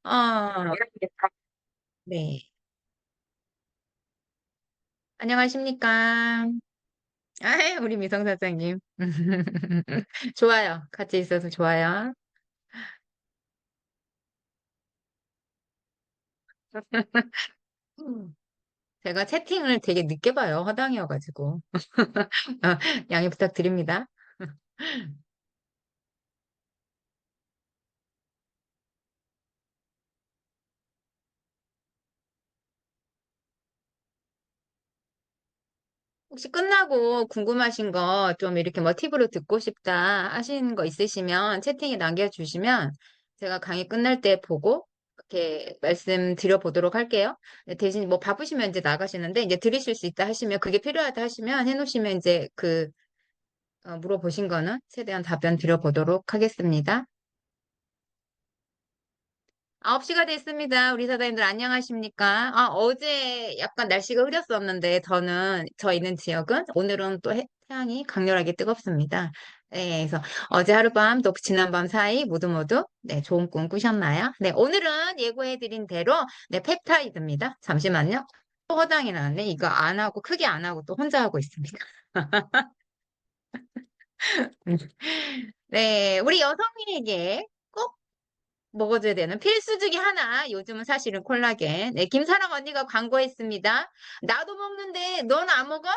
어, 네. 안녕하십니까. 아, 우리 미성 사장님. 좋아요. 같이 있어서 좋아요. 음. 제가 채팅을 되게 늦게 봐요. 허당이어가지고. 양해 부탁드립니다. 혹시 끝나고 궁금하신 거 좀 이렇게 뭐 팁으로 듣고 싶다 하시는 거 있으시면 채팅에 남겨주시면 제가 강의 끝날 때 보고 이렇게 말씀드려 보도록 할게요. 네, 대신 뭐 바쁘시면 이제 나가시는데 이제 들으실 수 있다 하시면 그게 필요하다 하시면 해놓으시면 이제 물어보신 거는 최대한 답변 드려보도록 하겠습니다. 9시가 됐습니다. 우리 사장님들 안녕하십니까? 어제 약간 날씨가 흐렸었는데 저 있는 지역은 오늘은 또 태양이 강렬하게 뜨겁습니다. 네, 그래서 어제 하룻밤 또 지난밤 사이 모두 네, 좋은 꿈 꾸셨나요? 네, 오늘은 예고해드린 대로 네, 펩타이드입니다. 잠시만요. 또 허당이 나왔네. 이거 안 하고 크게 안 하고 또 혼자 하고 있습니다. 네, 우리 여성에게 꼭 먹어줘야 되는 필수 중에 하나. 요즘은 사실은 콜라겐. 네, 김사랑 언니가 광고했습니다. 나도 먹는데 넌 안 먹어?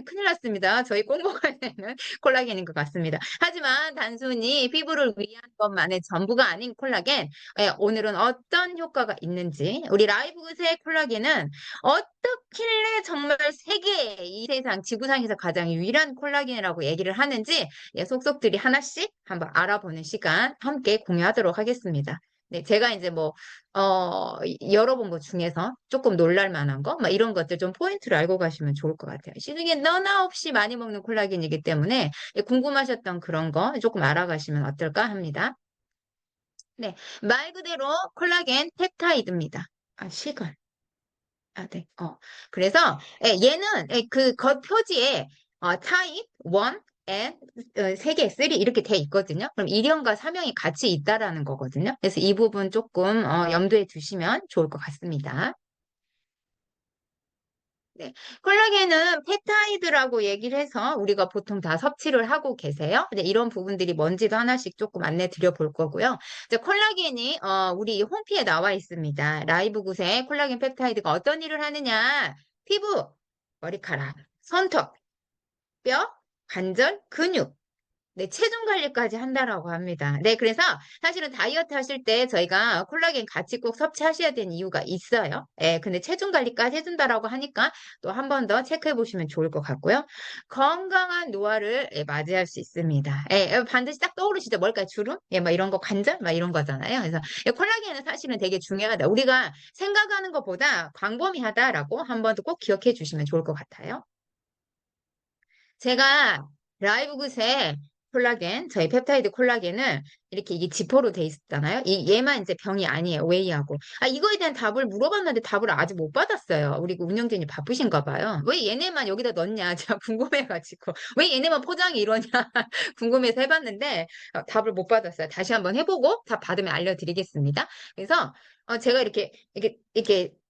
큰일 났습니다. 저희 꼭 먹어야 되는 콜라겐인 것 같습니다. 하지만 단순히 피부를 위한 것만의 전부가 아닌 콜라겐. 오늘은 어떤 효과가 있는지 우리 라이브 그새 콜라겐은 어떻길래 정말 세계 이 세상 지구상에서 가장 유일한 콜라겐이라고 얘기를 하는지 속속들이 하나씩 한번 알아보는 시간 함께 공유하도록 하겠습니다. 네, 제가 이제 열어본 것 중에서 조금 놀랄 만한 거, 막 이런 것들 좀 포인트를 알고 가시면 좋을 것 같아요. 시중에 너나 없이 많이 먹는 콜라겐이기 때문에 궁금하셨던 그런 거 조금 알아가시면 어떨까 합니다. 네, 말 그대로 콜라겐 펩타이드입니다. 시간. 네. 그래서 얘는 그 겉 표지에 타입 1 and 3개, 3 이렇게 돼 있거든요. 그럼 1형과 3형이 같이 있다라는 거거든요. 그래서 이 부분 조금 염두에 두시면 좋을 것 같습니다. 네. 콜라겐은 펩타이드라고 얘기를 해서 우리가 보통 다 섭취를 하고 계세요. 근데 이런 부분들이 뭔지도 하나씩 조금 안내 드려 볼 거고요. 이제 콜라겐이 우리 홈피에 나와 있습니다. 라이브 굿에 콜라겐 펩타이드가 어떤 일을 하느냐? 피부, 머리카락, 손톱, 뼈, 관절, 근육. 네, 체중 관리까지 한다라고 합니다. 네, 그래서 사실은 다이어트 하실 때 저희가 콜라겐 같이 꼭 섭취하셔야 되는 이유가 있어요. 근데 체중 관리까지 해준다라고 하니까 또 한 번 더 체크해 보시면 좋을 것 같고요. 건강한 노화를 맞이할 수 있습니다. 반드시 딱 떠오르시죠? 뭘까요? 주름? 막 이런 거 관절? 막 이런 거잖아요. 그래서 콜라겐은 사실은 되게 중요하다. 우리가 생각하는 것보다 광범위하다라고 한 번 더 꼭 기억해 주시면 좋을 것 같아요. 제가 라이브 굿에 저희 펩타이드 콜라겐을 이렇게 이게 지퍼로 돼 있었잖아요. 얘만 이제 병이 아니에요. 웨이하고. 이거에 대한 답을 물어봤는데 답을 아직 못 받았어요. 우리 그 운영진이 바쁘신가 봐요. 왜 얘네만 여기다 넣냐? 제가 궁금해가지고. 왜 얘네만 포장이 이러냐? 궁금해서 해봤는데 답을 못 받았어요. 다시 한번 해보고 답 받으면 알려드리겠습니다. 그래서 제가 이렇게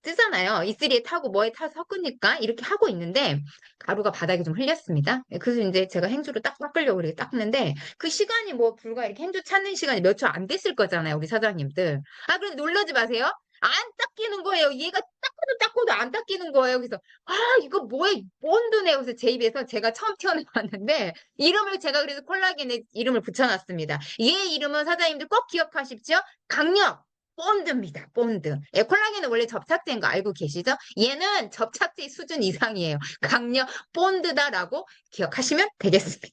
뜨잖아요. 이슬이에 타고 뭐에 타서 섞으니까 이렇게 하고 있는데 가루가 바닥에 좀 흘렸습니다. 그래서 이제 제가 행주로 딱 닦으려고 이렇게 닦는데 그 시간이 뭐 불과 이렇게 행주 찾는 시간이 몇 초 안 됐을 거잖아요. 우리 사장님들. 그런데 놀라지 마세요. 안 닦이는 거예요. 얘가 닦고도 안 닦이는 거예요. 그래서 이거 뭐야 본드네. 그래서 제 입에서 제가 처음 튀어나왔는데 이름을 제가 그래서 콜라겐의 이름을 붙여놨습니다. 얘 이름은 사장님들 꼭 기억하십시오. 강력. 본드입니다. 본드. 콜라겐은 원래 접착제인 거 알고 계시죠? 얘는 접착제 수준 이상이에요. 강력 본드다라고 기억하시면 되겠습니다.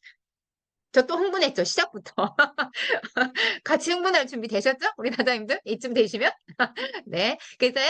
저 또 흥분했죠, 시작부터. 같이 흥분할 준비 되셨죠? 우리 사장님들? 이쯤 되시면? 네. 그래서요,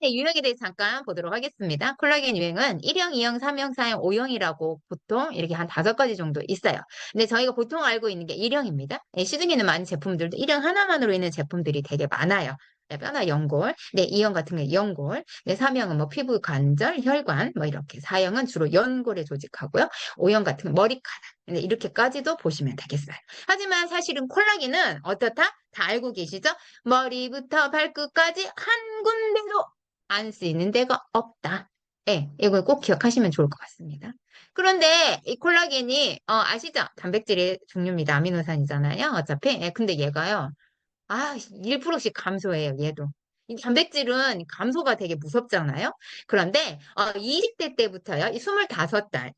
유형에 대해서 잠깐 보도록 하겠습니다. 콜라겐 유형은 1형, 2형, 3형, 4형, 5형이라고 보통 이렇게 한 5가지 정도 있어요. 근데 저희가 보통 알고 있는 게 1형입니다. 시중에는 많은 제품들도 1형 하나만으로 있는 제품들이 되게 많아요. 뼈나 연골, 네, E형 같은 게 연골, 네, 3형은 뭐 피부 관절, 혈관, 뭐 이렇게, 4형은 주로 연골에 조직하고요. O형 같은 건 머리카락, 네, 이렇게까지도 보시면 되겠어요. 하지만 사실은 콜라겐은 어떻다? 다 알고 계시죠? 머리부터 발끝까지 한 군데도 안 쓰이는 데가 없다. 네, 이걸 꼭 기억하시면 좋을 것 같습니다. 그런데 이 콜라겐이 아시죠? 단백질의 종류입니다. 아미노산이잖아요. 어차피. 예, 근데 얘가요. 1%씩 감소해요, 얘도. 이 단백질은 감소가 되게 무섭잖아요. 그런데 20대 때부터요. 이 25달,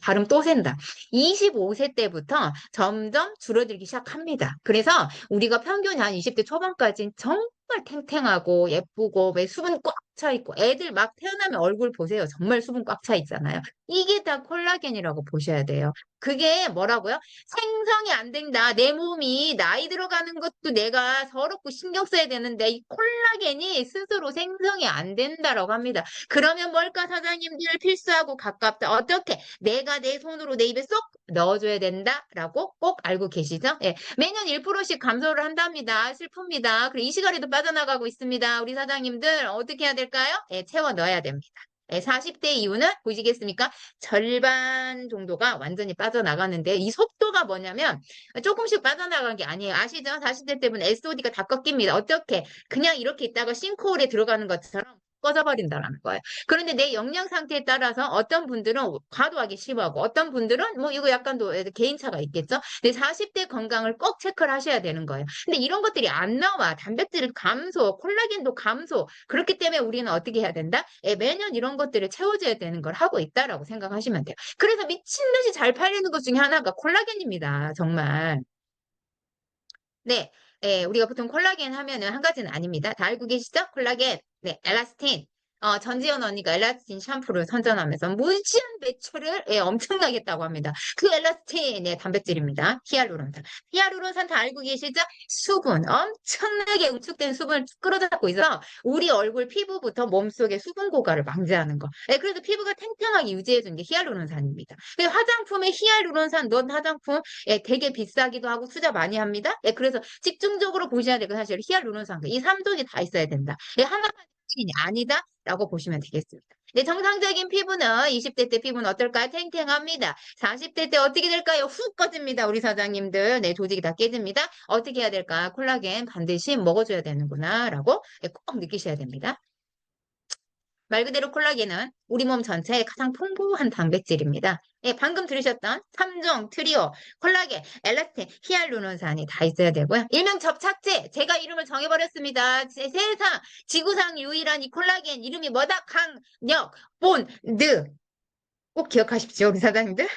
발음 또 샌다. 25세 때부터 점점 줄어들기 시작합니다. 그래서 우리가 평균 한 20대 초반까지는 정말 탱탱하고 예쁘고 왜 수분 꽉 차 있고 애들 막 태어나면 얼굴 보세요. 정말 수분 꽉 차 있잖아요. 이게 다 콜라겐이라고 보셔야 돼요. 그게 뭐라고요? 생성이 안 된다. 내 몸이 나이 들어가는 것도 내가 서럽고 신경 써야 되는데 이 콜라겐이 스스로 생성이 안 된다라고 합니다. 그러면 뭘까 사장님들 필수하고 가깝다. 어떻게? 내가 내 손으로 내 입에 쏙 넣어줘야 된다라고 꼭 알고 계시죠? 예. 매년 1%씩 감소를 한답니다. 슬픕니다. 그리고 이 시간에도 빠져나가고 있습니다. 우리 사장님들 어떻게 해야 될까요? 예, 채워 넣어야 됩니다. 예, 40대 이후는 보시겠습니까? 절반 정도가 완전히 빠져나가는데 이 속도가 뭐냐면 조금씩 빠져나간 게 아니에요. 아시죠? 40대 때문에 SOD가 다 꺾입니다. 어떻게? 그냥 이렇게 있다가 싱크홀에 들어가는 것처럼 꺼져버린다라는 거예요. 그런데 내 영양 상태에 따라서 어떤 분들은 과도하게 심하고 어떤 분들은 뭐 이거 약간 또 개인차가 있겠죠? 근데 40대 건강을 꼭 체크를 하셔야 되는 거예요. 근데 이런 것들이 안 나와. 단백질 감소, 콜라겐도 감소. 그렇기 때문에 우리는 어떻게 해야 된다? 예, 매년 이런 것들을 채워줘야 되는 걸 하고 있다라고 생각하시면 돼요. 그래서 미친 듯이 잘 팔리는 것 중에 하나가 콜라겐입니다. 정말. 네, 우리가 보통 콜라겐 하면은 한 가지는 아닙니다. 다 알고 계시죠? 콜라겐, 네, 엘라스틴. 전지현 언니가 엘라스틴 샴푸를 선전하면서 무지한 매출을 엄청나게 했다고 합니다. 그 엘라스틴, 네, 단백질입니다. 히알루론산. 히알루론산 다 알고 계시죠? 수분, 엄청나게 응축된 수분을 끌어잡고 있어서 우리 얼굴 피부부터 몸속의 수분 고갈을 방지하는 거. 그래서 피부가 탱탱하게 유지해주는 게 히알루론산입니다. 화장품에 히알루론산 넣은 화장품 되게 비싸기도 하고 투자 많이 합니다. 그래서 집중적으로 보셔야 되고 사실 히알루론산 이 3종이 다 있어야 된다. 하나만 이 아니다라고 보시면 되겠습니다. 네, 정상적인 피부는 20대 때 피부는 어떨까요? 탱탱합니다. 40대 때 어떻게 될까요? 훅 꺼집니다. 우리 사장님들. 네, 조직이 다 깨집니다. 어떻게 해야 될까? 콜라겐 반드시 먹어줘야 되는구나 라고 꼭 느끼셔야 됩니다. 말 그대로 콜라겐은 우리 몸 전체에 가장 풍부한 단백질입니다. 방금 들으셨던 3종 트리오, 콜라겐, 엘라스틴, 히알루론산이 다 있어야 되고요. 일명 접착제, 제가 이름을 정해버렸습니다. 세상, 지구상 유일한 이 콜라겐 이름이 뭐다? 강력, 본드. 꼭 기억하십시오, 우리 사장님들.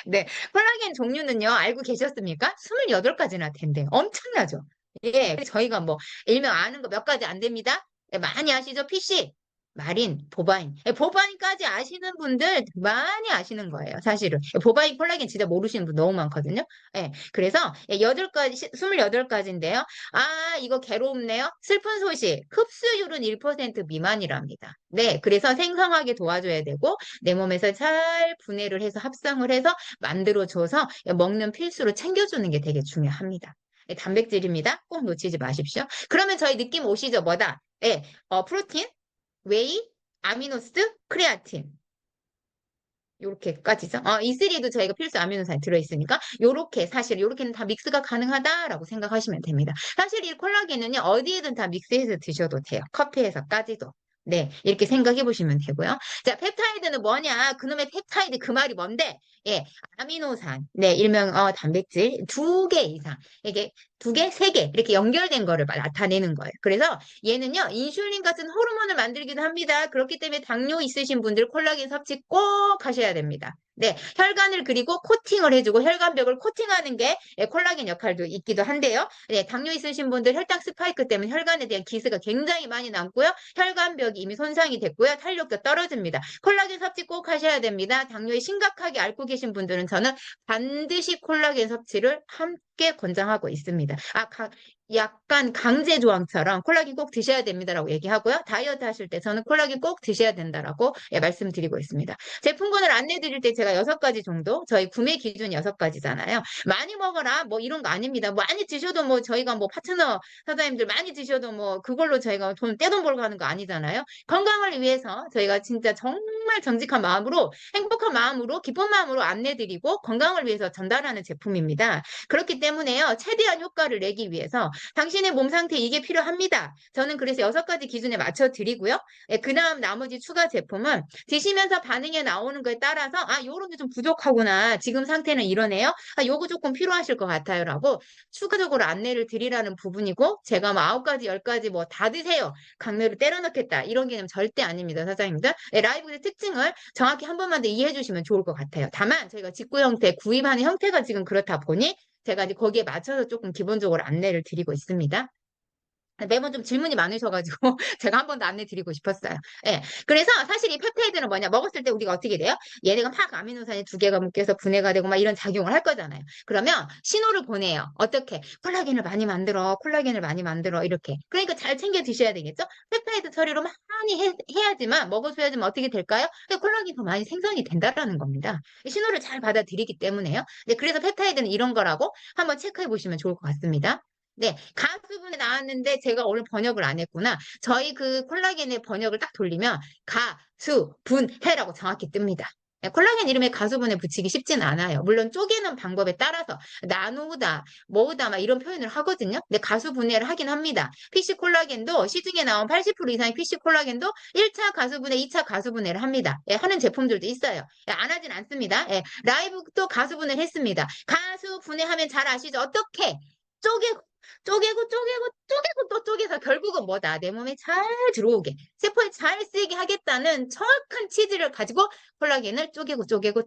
네, 콜라겐 종류는요, 알고 계셨습니까? 28가지나 된대요. 엄청나죠? 저희가 뭐, 일명 아는 거 몇 가지 안 됩니다. 많이 아시죠? PC, 마린, 보바인. 보바인까지 아시는 분들 많이 아시는 거예요, 사실은. 보바인 콜라겐 진짜 모르시는 분 너무 많거든요. 그래서 8가지, 28가지인데요. 이거 괴롭네요. 슬픈 소식. 흡수율은 1% 미만이랍니다. 네, 그래서 생성하게 도와줘야 되고, 내 몸에서 잘 분해를 해서 합성을 해서 만들어줘서 먹는 필수로 챙겨주는 게 되게 중요합니다. 단백질입니다. 꼭 놓치지 마십시오. 그러면 저희 느낌 오시죠? 뭐다? 프로틴, 웨이, 아미노스, 크레아틴. 요렇게까지죠. E3도 저희가 필수 아미노산이 들어있으니까 요렇게 사실 요렇게는 다 믹스가 가능하다라고 생각하시면 됩니다. 사실 이 콜라겐은요 어디에든 다 믹스해서 드셔도 돼요. 커피에서까지도. 네, 이렇게 생각해 보시면 되고요. 자, 펩타이드는 뭐냐? 그놈의 펩타이드 그 말이 뭔데? 아미노산. 네, 일명 단백질 2개 이상. 이게 2개, 3개 이렇게 연결된 거를 나타내는 거예요. 그래서 얘는요 인슐린 같은 호르몬을 만들기도 합니다. 그렇기 때문에 당뇨 있으신 분들 콜라겐 섭취 꼭 하셔야 됩니다. 네, 혈관을 그리고 코팅을 해주고 혈관벽을 코팅하는 게 콜라겐 역할도 있기도 한데요. 네, 당뇨 있으신 분들 혈당 스파이크 때문에 혈관에 대한 기스가 굉장히 많이 남고요. 혈관벽이 이미 손상이 됐고요. 탄력도 떨어집니다. 콜라겐 섭취 꼭 하셔야 됩니다. 당뇨에 심각하게 앓고 계신 분들은 저는 반드시 콜라겐 섭취를 함께 권장하고 있습니다. 약간 강제 조항처럼 콜라겐 꼭 드셔야 됩니다라고 얘기하고요. 다이어트 하실 때 저는 콜라겐 꼭 드셔야 된다라고 예, 말씀드리고 있습니다. 제품군을 안내 드릴 때 제가 6가지 정도, 저희 구매 기준 6가지잖아요. 많이 먹어라 뭐 이런 거 아닙니다. 많이 드셔도 뭐 저희가 뭐 파트너 사장님들 많이 드셔도 뭐 그걸로 저희가 돈 떼돈 벌고 하는 거 아니잖아요. 건강을 위해서 저희가 진짜 정말 정직한 마음으로 행복한 마음으로 기쁜 마음으로 안내 드리고 건강을 위해서 전달하는 제품입니다. 그렇기 때문에요. 최대한 효과를 내기 위해서 당신의 몸 상태 이게 필요합니다. 저는 그래서 6가지 기준에 맞춰 드리고요. 예, 그다음 나머지 추가 제품은 드시면서 반응이 나오는 거에 따라서 아, 요런 게 좀 부족하구나. 지금 상태는 이러네요. 아, 요거 조금 필요하실 것 같아요라고 추가적으로 안내를 드리라는 부분이고 제가 뭐 9가지, 10가지 뭐 다 드세요. 강매로 때려 넣겠다. 이런 개념 절대 아닙니다, 사장님들. 예, 라이브의 특징을 정확히 한 번만 더 이해해 주시면 좋을 것 같아요. 다만 저희가 직구 형태, 구입하는 형태가 지금 그렇다 보니 제가 이제 거기에 맞춰서 조금 기본적으로 안내를 드리고 있습니다. 매번 좀 질문이 많으셔가지고 제가 한 번 더 안내 드리고 싶었어요. 예. 그래서 사실 이 펩타이드는 뭐냐? 먹었을 때 우리가 어떻게 돼요? 얘네가 막 아미노산이 2개가 묶여서 분해가 되고 막 이런 작용을 할 거잖아요. 그러면 신호를 보내요. 어떻게? 콜라겐을 많이 만들어. 콜라겐을 많이 만들어. 이렇게. 그러니까 잘 챙겨 드셔야 되겠죠? 펩타이드 처리로 많이 해야지만 먹어줘야지만 어떻게 될까요? 콜라겐이 더 많이 생성이 된다라는 겁니다. 신호를 잘 받아들이기 때문에요. 네, 그래서 펩타이드는 이런 거라고 한번 체크해 보시면 좋을 것 같습니다. 네, 가수분해 나왔는데 제가 오늘 번역을 안 했구나. 저희 그 콜라겐의 번역을 딱 돌리면 가수분해라고 정확히 뜹니다. 네, 콜라겐 이름에 가수분해 붙이기 쉽진 않아요. 물론 쪼개는 방법에 따라서 나누다, 모으다 막 이런 표현을 하거든요. 근데 가수분해를 하긴 합니다. PC 콜라겐도 시중에 나온 80% 이상의 PC 콜라겐도 1차 가수분해, 2차 가수분해를 합니다. 예, 하는 제품들도 있어요. 예, 안 하진 않습니다. 예, 라이브도 가수분해를 했습니다. 가수분해하면 잘 아시죠? 어떻게? 쪼개 쪼개고 또 쪼개서 결국은 뭐다? 내 몸에 잘 들어오게, 세포에 잘 쓰이게 하겠다는 정확한 취지를 가지고 콜라겐을 쪼개고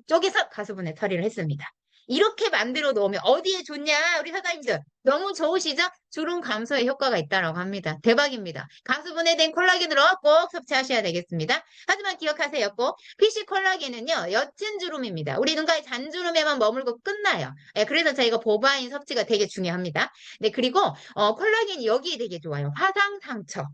쪼개서 가수분해 처리를 했습니다. 이렇게 만들어 놓으면 어디에 좋냐? 우리 사장님들. 너무 좋으시죠? 주름 감소에 효과가 있다고 합니다. 대박입니다. 가수분해된 콜라겐으로 꼭 섭취하셔야 되겠습니다. 하지만 기억하세요. 꼭 PC 콜라겐은요, 옅은 주름입니다. 우리 눈가의 잔주름에만 머물고 끝나요. 예, 그래서 저희가 보바인 섭취가 되게 중요합니다. 네, 그리고 콜라겐이 여기에 되게 좋아요. 화상 상처.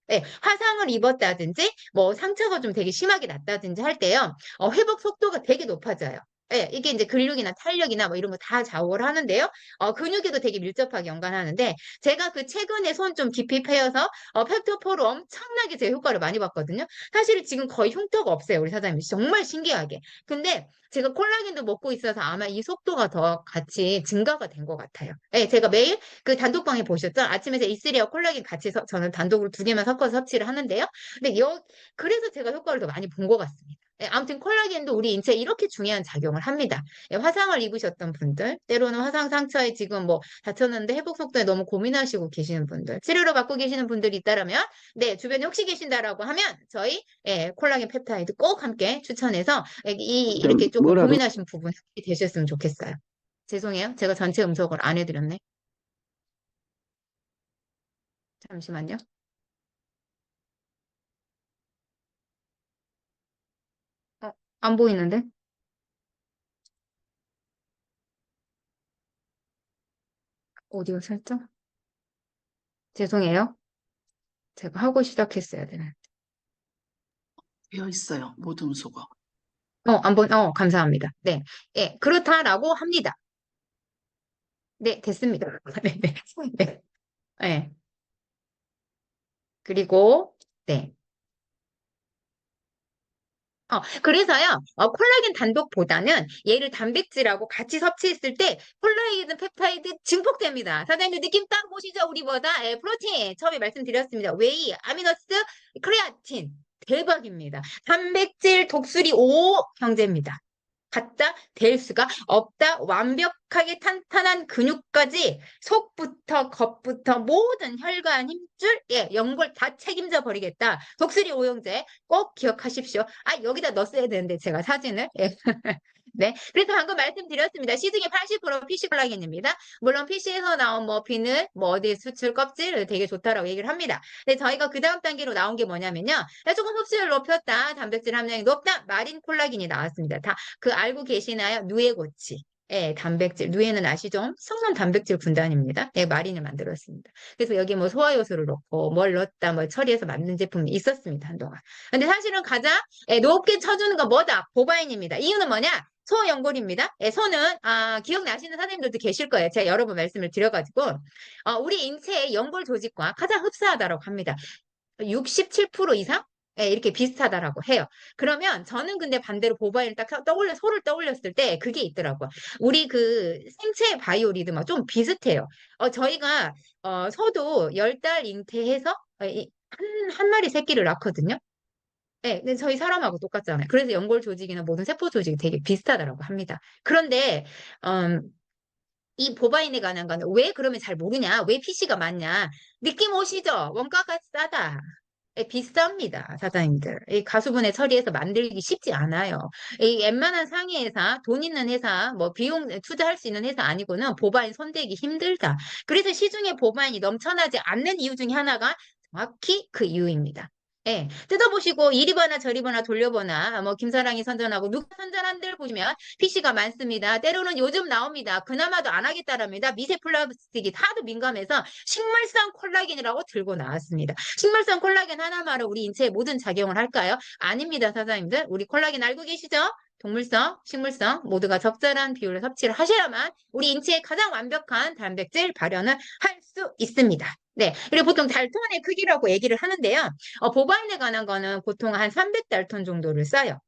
네, 화상을 입었다든지 뭐 상처가 좀 되게 심하게 났다든지 할 때요. 회복 속도가 되게 높아져요. 예, 이게 이제 근육이나 탄력이나 뭐 이런 거 다 좌우를 하는데요. 근육에도 되게 밀접하게 연관하는데 제가 그 최근에 손 좀 깊이 패여서 펩토포로 엄청나게 제 효과를 많이 봤거든요. 사실 지금 거의 흉터가 없어요. 우리 사장님 정말 신기하게. 근데 제가 콜라겐도 먹고 있어서 아마 이 속도가 더 같이 증가가 된 것 같아요. 예, 제가 매일 그 단독방에 보셨죠? 아침에 이슬이와 콜라겐 같이 저는 단독으로 2개만 섞어서 섭취를 하는데요. 근데 그래서 제가 효과를 더 많이 본 것 같습니다. 예, 아무튼 콜라겐도 우리 인체에 이렇게 중요한 작용을 합니다. 예, 화상을 입으셨던 분들, 때로는 화상 상처에 지금 뭐 다쳤는데 회복 속도에 너무 고민하시고 계시는 분들, 치료를 받고 계시는 분들이 있다라면, 네, 주변에 혹시 계신다라고 하면 저희 예, 콜라겐 펩타이드 꼭 함께 추천해서 예, 이렇게 조금 뭐라도 고민하신 부분 되셨으면 좋겠어요. 죄송해요. 제가 전체 음성을 안 해드렸네. 잠시만요. 안 보이는데? 오디오 설정? 죄송해요. 제가 하고 시작했어야 되는. 되어 있어요. 모든 수거. 감사합니다. 네. 예, 그렇다라고 합니다. 네, 됐습니다. 네, 네. 네. 네. 그리고, 네. 그래서요, 콜라겐 단독보다는 얘를 단백질하고 같이 섭취했을 때 콜라겐 펩타이드 증폭됩니다. 사장님 느낌 딱 보시죠? 우리 뭐다? 예, 프로틴. 처음에 말씀드렸습니다. 웨이, 아미노스, 크레아틴. 대박입니다. 단백질, 독수리 5 형제입니다. 갖다 댈 수가 없다. 완벽하게 탄탄한 근육까지 속부터 겉부터 모든 혈관 힘줄 예, 연골 다 책임져 버리겠다. 독수리 오형제 꼭 기억하십시오. 아, 여기다 넣었어야 되는데 제가 사진을. 예. 네. 그래서 방금 말씀드렸습니다. 시중에 80% PC 콜라겐입니다. 물론 PC에서 나온 뭐 비늘, 뭐 어디 수출 껍질 되게 좋다라고 얘기를 합니다. 근데 저희가 그 다음 단계로 나온 게 뭐냐면요. 야, 조금 섭취를 높였다. 단백질 함량이 높다. 마린 콜라겐이 나왔습니다. 다 그 알고 계시나요? 누에고치. 예, 단백질. 누에는 아시죠? 성분 단백질 군단입니다. 예, 마린을 만들었습니다. 그래서 여기 뭐 소화 요소를 넣고 뭘 넣었다 뭐 처리해서 만든 제품이 있었습니다. 한동안. 근데 사실은 가장 높게 쳐주는 건 뭐다? 보바인입니다. 이유는 뭐냐? 소 연골입니다. 예, 소는 기억나시는 선생님들도 계실 거예요. 제가 여러 번 말씀을 드려가지고 우리 인체의 연골 조직과 가장 흡사하다고 합니다. 67% 이상? 예, 이렇게 비슷하다라고 해요. 그러면 저는 근데 반대로 보바인을 딱 소를 떠올렸을 때 그게 있더라고요. 우리 그 생체 바이오리듬하고 좀 비슷해요. 저희가, 소도 10달 잉태해서 한 마리 새끼를 낳거든요. 네, 근데 저희 사람하고 똑같잖아요. 그래서 연골 조직이나 모든 세포 조직이 되게 비슷하다라고 합니다. 그런데, 음, 이 보바인에 관한 거는 왜 그러면 잘 모르냐? 왜 PC가 많냐? 느낌 오시죠? 원가가 싸다. 비쌉니다, 사장님들. 이 가수분해 처리해서 만들기 쉽지 않아요. 이 웬만한 상위 회사, 돈 있는 회사, 뭐 비용 투자할 수 있는 회사 아니고는 보바인 손대기 힘들다. 그래서 시중에 보바인이 넘쳐나지 않는 이유 중에 하나가 정확히 그 이유입니다. 예, 뜯어보시고 이리 보나 저리 보나 돌려보나 뭐 김사랑이 선전하고 누가 선전한들 보시면 PC가 많습니다. 때로는 요즘 나옵니다. 그나마도 안 하겠다랍니다. 미세 플라스틱이 하도 민감해서 식물성 콜라겐이라고 들고 나왔습니다. 식물성 콜라겐 하나만으로 우리 인체에 모든 작용을 할까요? 아닙니다, 사장님들. 우리 콜라겐 알고 계시죠? 동물성, 식물성 모두가 적절한 비율로 섭취를 하셔야만 우리 인체에 가장 완벽한 단백질 발현을 할 수 있습니다. 네. 그리고 보통 달톤의 크기라고 얘기를 하는데요. 보바인에 관한 거는 보통 한 300달톤 정도를 써요.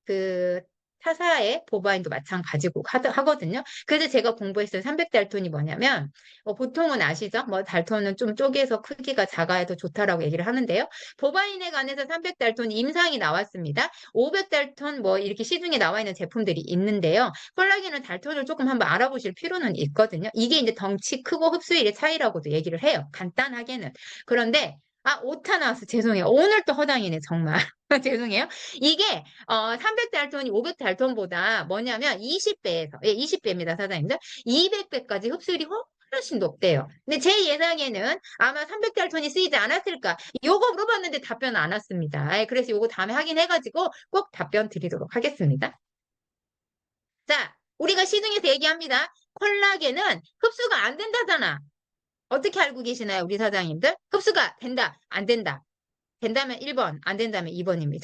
그 타사의 보바인도 마찬가지고 하거든요. 그래서 제가 공부했을 300달톤이 뭐냐면 보통은 아시죠? 뭐 달톤은 좀 쪼개서 크기가 작아야 더 좋다라고 얘기를 하는데요. 보바인에 관해서 300달톤 임상이 나왔습니다. 500달톤 뭐 이렇게 시중에 나와 있는 제품들이 있는데요. 콜라겐은 달톤을 조금 한번 알아보실 필요는 있거든요. 이게 이제 덩치 크고 흡수율의 차이라고도 얘기를 해요. 간단하게는. 그런데 오타 나왔어. 죄송해요. 오늘 또 허당이네, 정말. 죄송해요. 이게 300달톤이 500달톤보다 뭐냐면 20배에서 20배입니다, 사장님들. 200배까지 흡수율이 훨씬 높대요. 근데 제 예상에는 아마 300달톤이 쓰이지 않았을까? 요거 물어봤는데 답변 안 왔습니다. 그래서 요거 다음에 확인해가지고 꼭 답변 드리도록 하겠습니다. 자, 우리가 시중에서 얘기합니다. 콜라겐은 흡수가 안 된다잖아. 어떻게 알고 계시나요, 우리 사장님들? 흡수가 된다, 안 된다. 된다면 1번, 안 된다면 2번입니다.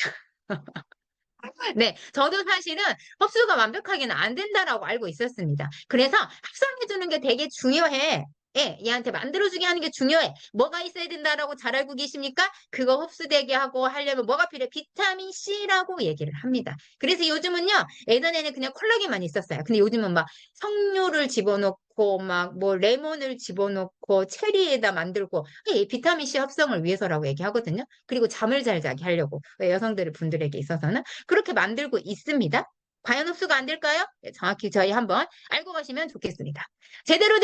네, 저도 사실은 흡수가 완벽하게는 안 된다라고 알고 있었습니다. 그래서 합성해주는 게 되게 중요해. 예, 얘한테 만들어주게 하는 게 중요해. 뭐가 있어야 된다라고 잘 알고 계십니까? 그거 흡수되게 하고 하려면 뭐가 필요해? 비타민 C라고 얘기를 합니다. 그래서 요즘은요, 예전에는 그냥 콜라겐만 있었어요. 근데 요즘은 막 석류를 집어넣고 막 뭐 레몬을 집어넣고 체리에다 만들고 이 비타민 C 합성을 위해서라고 얘기하거든요. 그리고 잠을 잘 자게 하려고 여성들 분들에게 있어서는 그렇게 만들고 있습니다. 과연 흡수가 안 될까요? 네, 정확히 저희 한번 알고 가시면 좋겠습니다. 제대로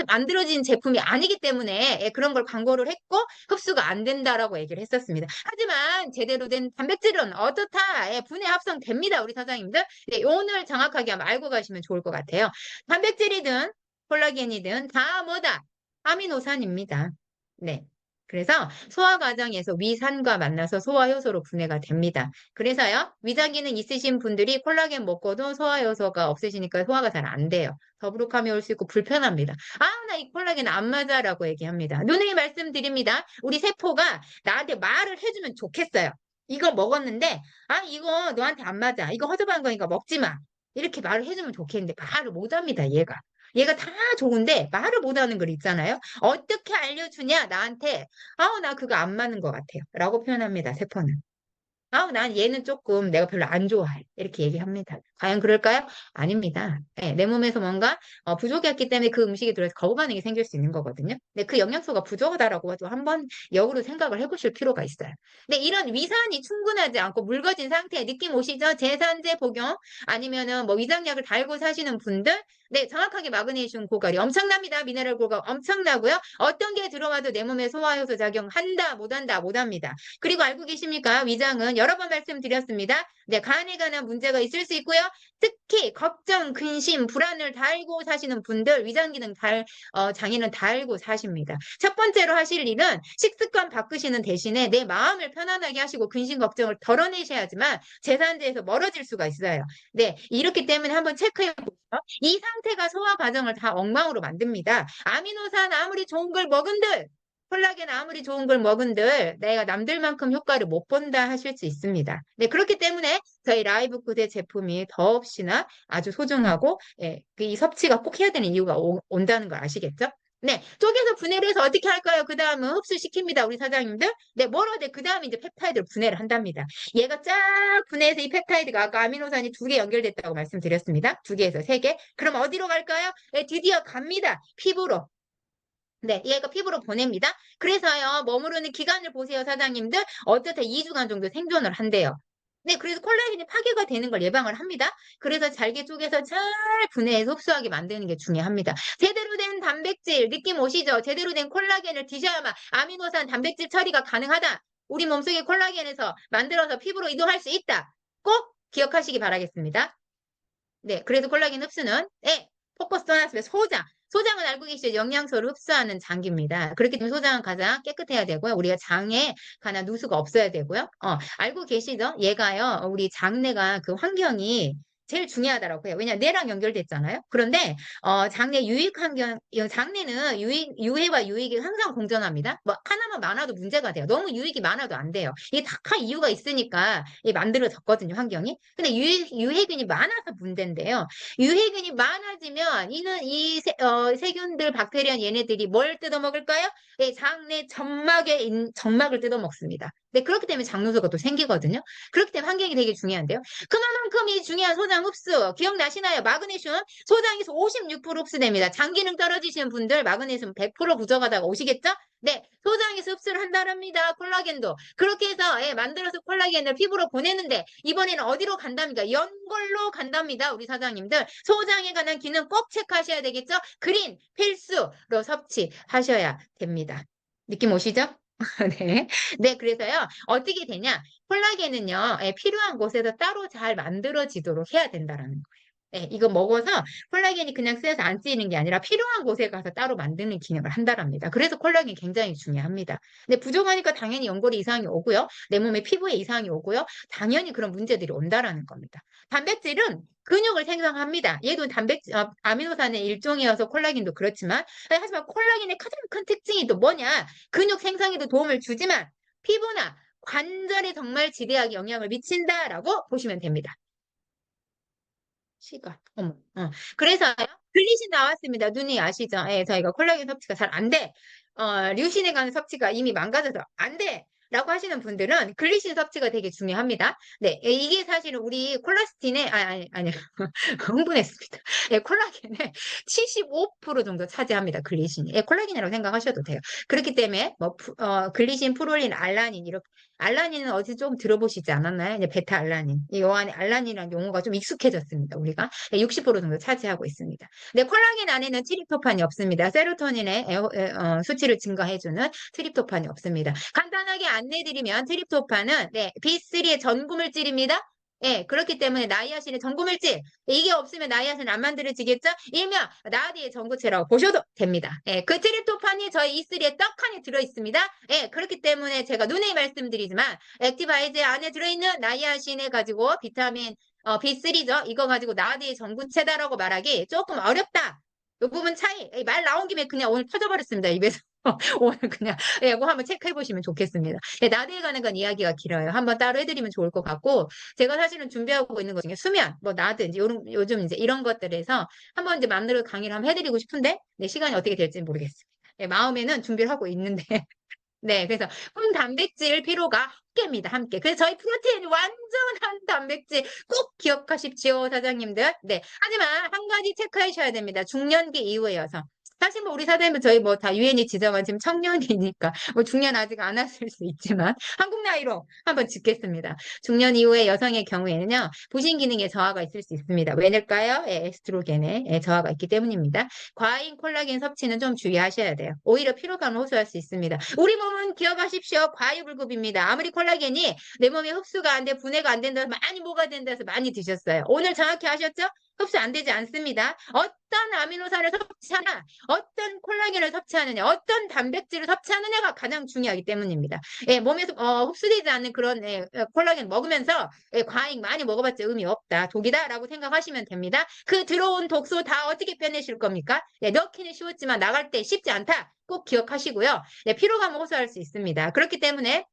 만들어진 제품이 아니기 때문에 그런 걸 광고를 했고 흡수가 안 된다라고 얘기를 했었습니다. 하지만 제대로 된 단백질은 어떻다? 분해 합성됩니다, 우리 사장님들. 네, 오늘 정확하게 한번 알고 가시면 좋을 것 같아요. 단백질이든 콜라겐이든 다 뭐다? 아미노산입니다. 네. 그래서 소화 과정에서 위산과 만나서 소화효소로 분해가 됩니다. 그래서요, 위장 기능 있으신 분들이 콜라겐 먹고도 소화효소가 없으시니까 소화가 잘 안 돼요. 더부룩함이 올 수 있고 불편합니다. 나 이 콜라겐 안 맞아라고 얘기합니다. 누누이 말씀드립니다. 우리 세포가 나한테 말을 해주면 좋겠어요. 이거 먹었는데, 이거 너한테 안 맞아. 이거 허접한 거니까 먹지 마. 이렇게 말을 해주면 좋겠는데, 말을 못 합니다, 얘가. 얘가 다 좋은데 말을 못하는 걸 있잖아요. 어떻게 알려주냐, 나한테. 나 그거 안 맞는 것 같아요. 라고 표현합니다, 세포는. 난 얘는 조금 내가 별로 안 좋아해. 이렇게 얘기합니다. 과연 그럴까요? 아닙니다. 네, 내 몸에서 뭔가 부족했기 때문에 그 음식에 들어서 거부 반응이 생길 수 있는 거거든요. 근데 그 영양소가 부족하다라고 또 한번 역으로 생각을 해보실 필요가 있어요. 근데 이런 위산이 충분하지 않고 묽어진 상태에 느낌 오시죠? 제산제 복용 아니면은 뭐 위장약을 달고 사시는 분들 네, 정확하게 마그네슘 고갈이 엄청납니다. 미네랄 고갈 엄청나고요. 어떤 게 들어와도 내 몸에 소화효소 작용한다, 못한다, 못합니다. 그리고 알고 계십니까? 위장은 여러 번 말씀드렸습니다. 네, 간에 관한 문제가 있을 수 있고요. 특히 걱정, 근심, 불안을 달고 사시는 분들, 위장 기능 장애는 달고 사십니다. 첫 번째로 하실 일은 식습관 바꾸시는 대신에 내 마음을 편안하게 하시고 근심, 걱정을 덜어내셔야지만 재산제에서 멀어질 수가 있어요. 네, 이렇기 때문에 한번 체크해 보세요. 이 상태가 소화 과정을 다 엉망으로 만듭니다. 아미노산 아무리 좋은 걸 먹은들, 콜라겐 아무리 좋은 걸 먹은들 내가 남들만큼 효과를 못 본다 하실 수 있습니다. 네, 그렇기 때문에 저희 라이브 구대 제품이 더없이나 아주 소중하고 예, 이 섭취가 꼭 해야 되는 이유가 온다는 걸 아시겠죠? 네, 쪼개서 분해를 해서 어떻게 할까요? 그 다음은 흡수시킵니다, 우리 사장님들. 네, 뭐로 돼? 그 다음에 이제 펩타이드를 분해를 한답니다. 얘가 쫙 분해해서 이 펩타이드가 아까 아미노산이 2개 연결됐다고 말씀드렸습니다. 2개에서 3개. 그럼 어디로 갈까요? 네, 드디어 갑니다. 피부로. 네, 얘가 피부로 보냅니다. 그래서요, 머무르는 기간을 보세요, 사장님들. 어쩌다 2주간 정도 생존을 한대요. 네, 그래서 콜라겐이 파괴가 되는 걸 예방을 합니다. 그래서 잘게 쪼개서 잘 분해해서 흡수하게 만드는 게 중요합니다. 제대로 된 단백질, 느낌 오시죠? 제대로 된 콜라겐을 드셔야만 아미노산 단백질 처리가 가능하다. 우리 몸속의 콜라겐에서 만들어서 피부로 이동할 수 있다. 꼭 기억하시기 바라겠습니다. 네, 그래서 콜라겐 흡수는 포커스 떠났으면 소장. 소장은 알고 계시죠? 영양소를 흡수하는 장기입니다. 그렇기 때문에 소장은 가장 깨끗해야 되고요. 우리가 장에 관한 누수가 없어야 되고요. 알고 계시죠? 얘가요, 우리 장내가 그 환경이 제일 중요하다라고 해요. 왜냐, 뇌랑 연결됐잖아요. 그런데 장내 유익 환경, 장내는 유해와 유익이 항상 공존합니다. 뭐 하나만 많아도 문제가 돼요. 너무 유익이 많아도 안 돼요. 이게 다 이유가 있으니까 이게 만들어졌거든요, 환경이. 근데 유해균이 많아서 문제인데요. 유해균이 많아지면 이는 세균들, 박테리아 얘네들이 뭘 뜯어먹을까요? 예, 장내 점막을 뜯어먹습니다. 네, 그렇기 때문에 장누수가 또 생기거든요. 그렇기 때문에 환경이 되게 중요한데요. 그만큼 이 중요한 소장 흡수 기억나시나요? 마그네슘 소장에서 56% 흡수됩니다. 장 기능 떨어지시는 분들 마그네슘 100% 부족하다가 오시겠죠? 네, 소장에서 흡수를 한다랍니다. 콜라겐도. 그렇게 해서 만들어서 콜라겐을 피부로 보내는데 이번에는 어디로 간답니까? 연골로 간답니다. 우리 사장님들. 소장에 관한 기능 꼭 체크하셔야 되겠죠? 그린 필수로 섭취하셔야 됩니다. 느낌 오시죠? 네. 네, 그래서요. 어떻게 되냐? 콜라겐은요. 필요한 곳에서 따로 잘 만들어지도록 해야 된다라는 거예요. 네, 이거 먹어서 콜라겐이 그냥 쓰여서 안 쓰이는 게 아니라 필요한 곳에 가서 따로 만드는 기능을 한다랍니다. 그래서 콜라겐이 굉장히 중요합니다. 근데 부족하니까 당연히 연골에 이상이 오고요. 내 몸에 피부에 이상이 오고요. 당연히 그런 문제들이 온다라는 겁니다. 단백질은 근육을 생성합니다. 얘도 아미노산의 일종이어서 콜라겐도 그렇지만, 하지만 콜라겐의 가장 큰 특징이 또 뭐냐? 근육 생성에도 도움을 주지만 피부나 관절에 정말 지대하게 영향을 미친다라고 보시면 됩니다. 시각. 어머. 그래서요. 글리신 나왔습니다. 눈이 아시죠? 예, 저희가 콜라겐 섭취가 잘 안 돼. 류신에 관한 섭취가 이미 망가져서 안 돼. 라고 하시는 분들은 글리신 섭취가 되게 중요합니다. 네, 이게 사실은 우리 콜라스틴의, 아니, 흥분했습니다. 예, 콜라겐의 75% 정도 차지합니다. 글리신이. 예, 콜라겐이라고 생각하셔도 돼요. 그렇기 때문에, 글리신, 프롤린, 알라닌, 이렇게, 알라닌은 어디 좀 들어보시지 않았나요? 이제 베타 알라닌. 이 안에 알라닌이라는 용어가 좀 익숙해졌습니다. 우리가 60% 정도 차지하고 있습니다. 네, 콜라겐 안에는 트립토판이 없습니다. 세로토닌의 수치를 증가해주는 트립토판이 없습니다. 간단하게 안내드리면 트립토판은 네, B3의 전구물질입니다. 예, 그렇기 때문에 나이아신의 전구물질 이게 없으면 나이아신 안 만들어지겠죠? 일명 나디의 전구체라고 보셔도 됩니다. 예, 그 트립토판이 저희 E3에 떡하니 들어있습니다. 예, 그렇기 때문에 제가 누누이 말씀드리지만 액티바이즈 안에 들어있는 나이아신에 가지고 비타민 B3죠. 이거 가지고 나디의 전구체다라고 말하기 조금 어렵다. 이 부분 차이 말 나온 김에 그냥 오늘 터져버렸습니다. 입에서. 오늘 그냥 이거 한번 체크해 보시면 좋겠습니다. 나대에 관한 건 이야기가 길어요. 한번 따로 해드리면 좋을 것 같고 제가 사실은 준비하고 있는 것 중에 수면, 뭐 나든지 요즘 이제 이런 것들에서 한번 이제 만들어 강의를 한번 해드리고 싶은데 네, 시간이 어떻게 될지 모르겠습니다. 네, 마음에는 준비를 하고 있는데 네, 그래서 단백질 필요가 함께입니다. 함께. 그래서 저희 프로테인 완전한 단백질 꼭 기억하십시오, 사장님들. 네. 하지만 한 가지 체크하셔야 됩니다. 중년기 이후에여서. 사실 뭐 우리 사장님은 저희 뭐 다 유엔이 지정한 지금 청년이니까 뭐 중년 아직 안 왔을 수 있지만 한국 나이로 한번 짓겠습니다. 중년 이후의 여성의 경우에는요, 부신 기능에 저하가 있을 수 있습니다. 왜일까요? 예, 에스트로겐에 예, 저하가 있기 때문입니다. 과잉 콜라겐 섭취는 좀 주의하셔야 돼요. 오히려 피로감을 호소할 수 있습니다. 우리 몸은 기억하십시오. 과유불급입니다. 아무리 콜라겐이 내 몸에 흡수가 안 돼, 분해가 안 된다, 많이 뭐가 된다 해서 많이 드셨어요. 오늘 정확히 하셨죠? 흡수 안 되지 않습니다. 어떤 아미노산을 섭취하나, 어떤 콜라겐을 섭취하느냐, 어떤 단백질을 섭취하느냐가 가장 중요하기 때문입니다. 예, 몸에서 흡수되지 않는 그런 콜라겐 먹으면서 과잉 많이 먹어봤자 의미 없다, 독이다라고 생각하시면 됩니다. 그 들어온 독소 다 어떻게 빼내실 겁니까? 넣기는 쉬웠지만 나갈 때 쉽지 않다. 꼭 기억하시고요. 피로감을 호소할 수 있습니다. 그렇기 때문에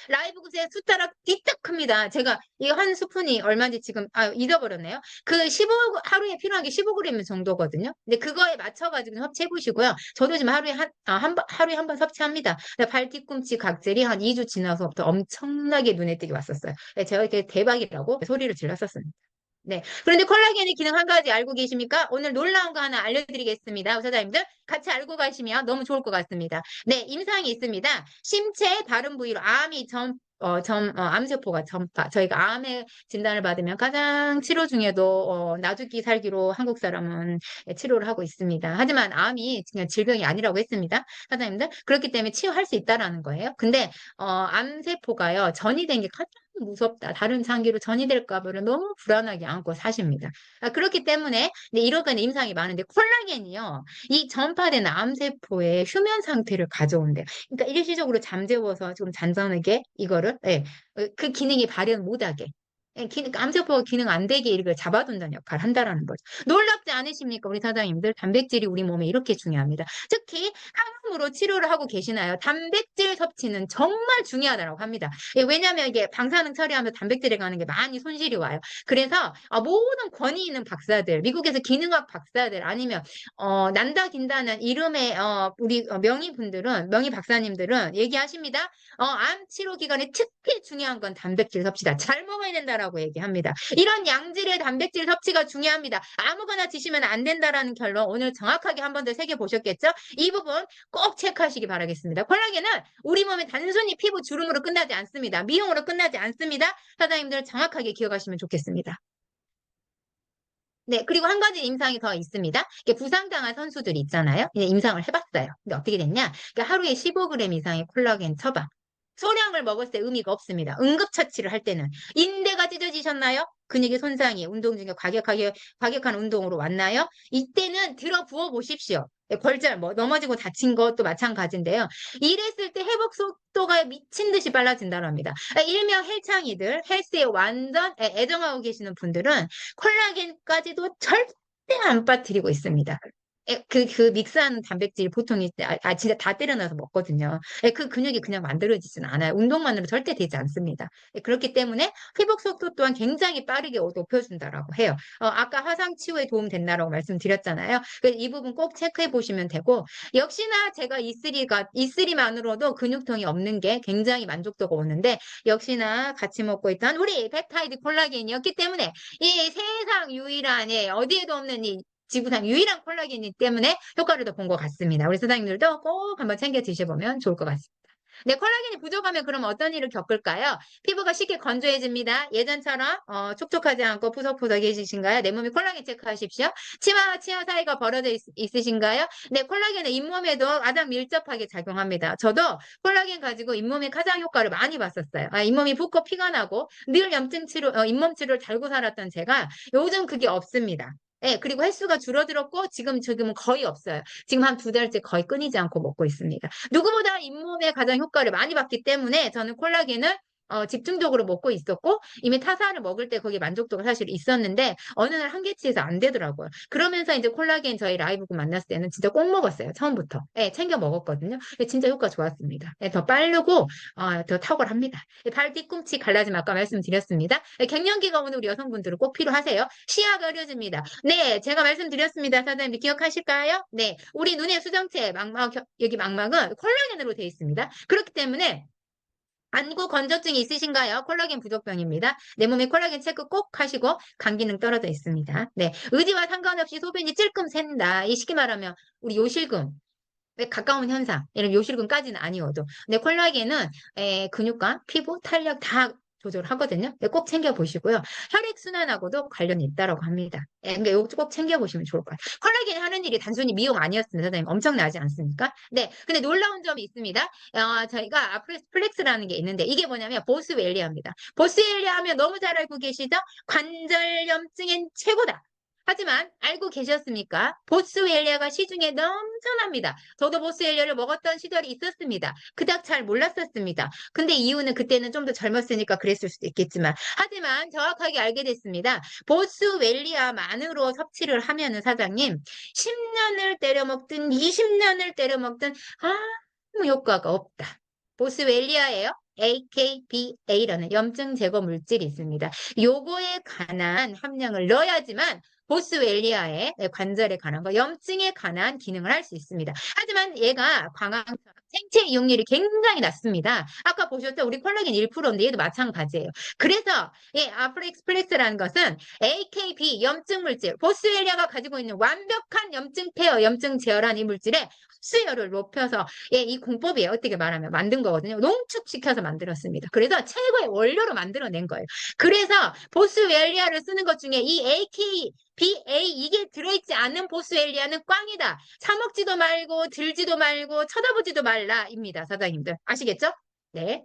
라이브 구세 숫자가 띠딱 큽니다. 제가 이 한 스푼이 얼마인지 지금 잊어버렸네요. 그 15, 하루에 필요한 게 15g 정도거든요. 근데 그거에 맞춰가지고 섭취해 보시고요. 저도 지금 하루에 한 번 섭취합니다. 발 뒤꿈치 각질이 한 2주 지나서부터 엄청나게 눈에 띄게 왔었어요. 제가 이렇게 대박이라고 소리를 질렀었습니다. 네. 그런데 콜라겐의 기능 한 가지 알고 계십니까? 오늘 놀라운 거 하나 알려드리겠습니다. 의사님들 같이 알고 가시면 너무 좋을 것 같습니다. 네, 임상이 있습니다. 심체 다른 부위로 암세포가 전파. 저희가 암의 진단을 받으면 가장 치료 중에도 나주기 살기로 한국 사람은 치료를 하고 있습니다. 하지만 암이 그냥 질병이 아니라고 했습니다. 사장님들. 그렇기 때문에 치유할 수 있다라는 거예요. 근데 암세포가요, 전이 된 게 가장 무섭다. 다른 장기로 전이될까 봐를 너무 불안하게 안고 사십니다. 그렇기 때문에 이러한 임상이 많은데 콜라겐이요. 이 전파된 암세포의 휴면 상태를 가져온대요. 그러니까 일시적으로 잠재워서 좀 잔잔하게 이거를 그 기능이 발현 못하게. 암세포가 기능 안 되게 이걸 잡아둔다는 역할을 한다라는 거죠. 놀랍지 않으십니까? 우리 사장님들 단백질이 우리 몸에 이렇게 중요합니다. 특히 항암으로 치료를 하고 계시나요? 단백질 섭취는 정말 중요하다고 합니다. 왜냐하면 이게 방사능 처리하면서 단백질에 가는 게 많이 손실이 와요. 그래서 모든 권위 있는 박사들, 미국에서 기능학 박사들 아니면 난다 긴다는 이름의 우리 명의 박사님들은 얘기하십니다. 암 치료 기간에 특히 중요한 건 단백질 섭취다. 잘 먹어야 된다라고 얘기합니다. 이런 양질의 단백질 섭취가 중요합니다. 아무거나 드시면 안 된다라는 결론 오늘 정확하게 한 번 더 새겨보셨겠죠? 이 부분 꼭 체크하시기 바라겠습니다. 콜라겐은 우리 몸에 단순히 피부 주름으로 끝나지 않습니다. 미용으로 끝나지 않습니다. 사장님들 정확하게 기억하시면 좋겠습니다. 네, 그리고 한 가지 임상이 더 있습니다. 이게 부상당한 선수들이 있잖아요. 이제 임상을 해봤어요. 근데 어떻게 됐냐? 그러니까 하루에 15g 이상의 콜라겐 처방. 소량을 먹을 때 의미가 없습니다. 응급처치를 할 때는. 인대가 찢어지셨나요? 근육의 손상이 운동 중에 과격한 운동으로 왔나요? 이때는 들어 부어 보십시오. 골절, 뭐, 넘어지고 다친 것도 마찬가지인데요. 이랬을 때 회복 속도가 미친 듯이 빨라진다고 합니다. 일명 헬창이들, 헬스에 완전 애정하고 계시는 분들은 콜라겐까지도 절대 안 빠뜨리고 있습니다. 그 믹스하는 단백질 보통 진짜 다 때려 넣어서 먹거든요. 그 근육이 그냥 만들어지지는 않아요. 운동만으로 절대 되지 않습니다. 그렇기 때문에 회복 속도 또한 굉장히 빠르게 높여준다라고 해요. 아까 화상 치유에 도움 된다라고 말씀드렸잖아요. 그래서 이 부분 꼭 체크해 보시면 되고, 역시나 제가 E3만으로도 근육통이 없는 게 굉장히 만족도가 오는데, 역시나 같이 먹고 있던 우리 펩타이드 콜라겐이었기 때문에 이 세상 유일한 어디에도 없는 이 지구상 유일한 콜라겐이기 때문에 효과를 더 본 것 같습니다. 우리 사장님들도 꼭 한번 챙겨 드셔보면 좋을 것 같습니다. 네, 콜라겐이 부족하면 그럼 어떤 일을 겪을까요? 피부가 쉽게 건조해집니다. 예전처럼 촉촉하지 않고 푸석푸석해지신가요? 내 몸이 콜라겐 체크하십시오. 치아와 치아 사이가 벌어져 있으신가요? 네, 콜라겐은 잇몸에도 가장 밀접하게 작용합니다. 저도 콜라겐 가지고 잇몸에 가장 효과를 많이 봤었어요. 잇몸이 붓고 피가 나고 늘 염증 치료, 잇몸 치료를 달고 살았던 제가 요즘 그게 없습니다. 네, 그리고 횟수가 줄어들었고 지금은 거의 없어요. 지금 한 2달째 거의 끊이지 않고 먹고 있습니다. 누구보다 잇몸에 가장 효과를 많이 봤기 때문에 저는 콜라겐을 집중적으로 먹고 있었고 이미 타사를 먹을 때 거기에 만족도가 사실 있었는데 어느 날 한계치에서 안 되더라고요. 그러면서 이제 콜라겐 저희 라이브고 만났을 때는 진짜 꼭 먹었어요. 처음부터. 예, 챙겨 먹었거든요. 진짜 효과 좋았습니다. 예, 더 빠르고 더 탁월합니다. 발 뒤꿈치 갈라짐 아까 말씀드렸습니다. 갱년기가 오는 우리 여성분들은 꼭 필요하세요. 시야가 흐려집니다. 네, 제가 말씀드렸습니다. 사장님 기억하실까요? 네, 우리 눈의 수정체 여기 망막은 콜라겐으로 되어 있습니다. 그렇기 때문에 안구 건조증이 있으신가요? 콜라겐 부족병입니다. 내 몸에 콜라겐 체크 꼭 하시고 간 기능 떨어져 있습니다. 네, 의지와 상관없이 소변이 찔끔 샌다. 이 쉽게 말하면 우리 요실금 왜 가까운 현상, 이런 요실금까지는 아니어도. 근데 콜라겐은 근육과 피부, 탄력 다 조절하거든요. 꼭 챙겨보시고요. 혈액순환하고도 관련이 있다고 합니다. 그러니까 이거 꼭 챙겨보시면 좋을 것 같아요. 콜라겐이 하는 일이 단순히 미용 아니었습니다. 선생님. 엄청나지 않습니까? 네. 근데 놀라운 점이 있습니다. 저희가 플렉스라는 게 있는데 이게 뭐냐면 보스웰리아입니다. 보스웰리아 하면 너무 잘 알고 계시죠? 관절염증엔 최고다. 하지만 알고 계셨습니까? 보스웰리아가 시중에 넘쳐납니다. 저도 보스웰리아를 먹었던 시절이 있었습니다. 그닥 잘 몰랐었습니다. 근데 이유는 그때는 좀 더 젊었으니까 그랬을 수도 있겠지만 하지만 정확하게 알게 됐습니다. 보스웰리아만으로 섭취를 하면은 사장님 10년을 때려먹든 20년을 때려먹든 아무 효과가 없다. 보스웰리아예요. AKBA라는 염증 제거 물질이 있습니다. 요거에 관한 함량을 넣어야지만 보스웰리아의 관절에 관한 거, 염증에 관한 기능을 할 수 있습니다. 하지만 얘가 광항처럼 생체 이용률이 굉장히 낮습니다. 아까 보셨죠? 우리 콜라겐 1%인데 얘도 마찬가지예요. 그래서 아프렉스플렉스라는 것은 AKB 염증 물질, 보스웰리아가 가지고 있는 완벽한 염증 페어, 염증 제어란 이 물질의 흡수율을 높여서 이 공법이에요. 어떻게 말하면 만든 거거든요. 농축시켜서 만들었습니다. 그래서 최고의 원료로 만들어낸 거예요. 그래서 보스웰리아를 쓰는 것 중에 이 AKBA 이게 들어있지 않은 보스웰리아는 꽝이다. 사 먹지도 말고 들지도 말고 쳐다보지도 말라입니다. 사장님들 아시겠죠? 네.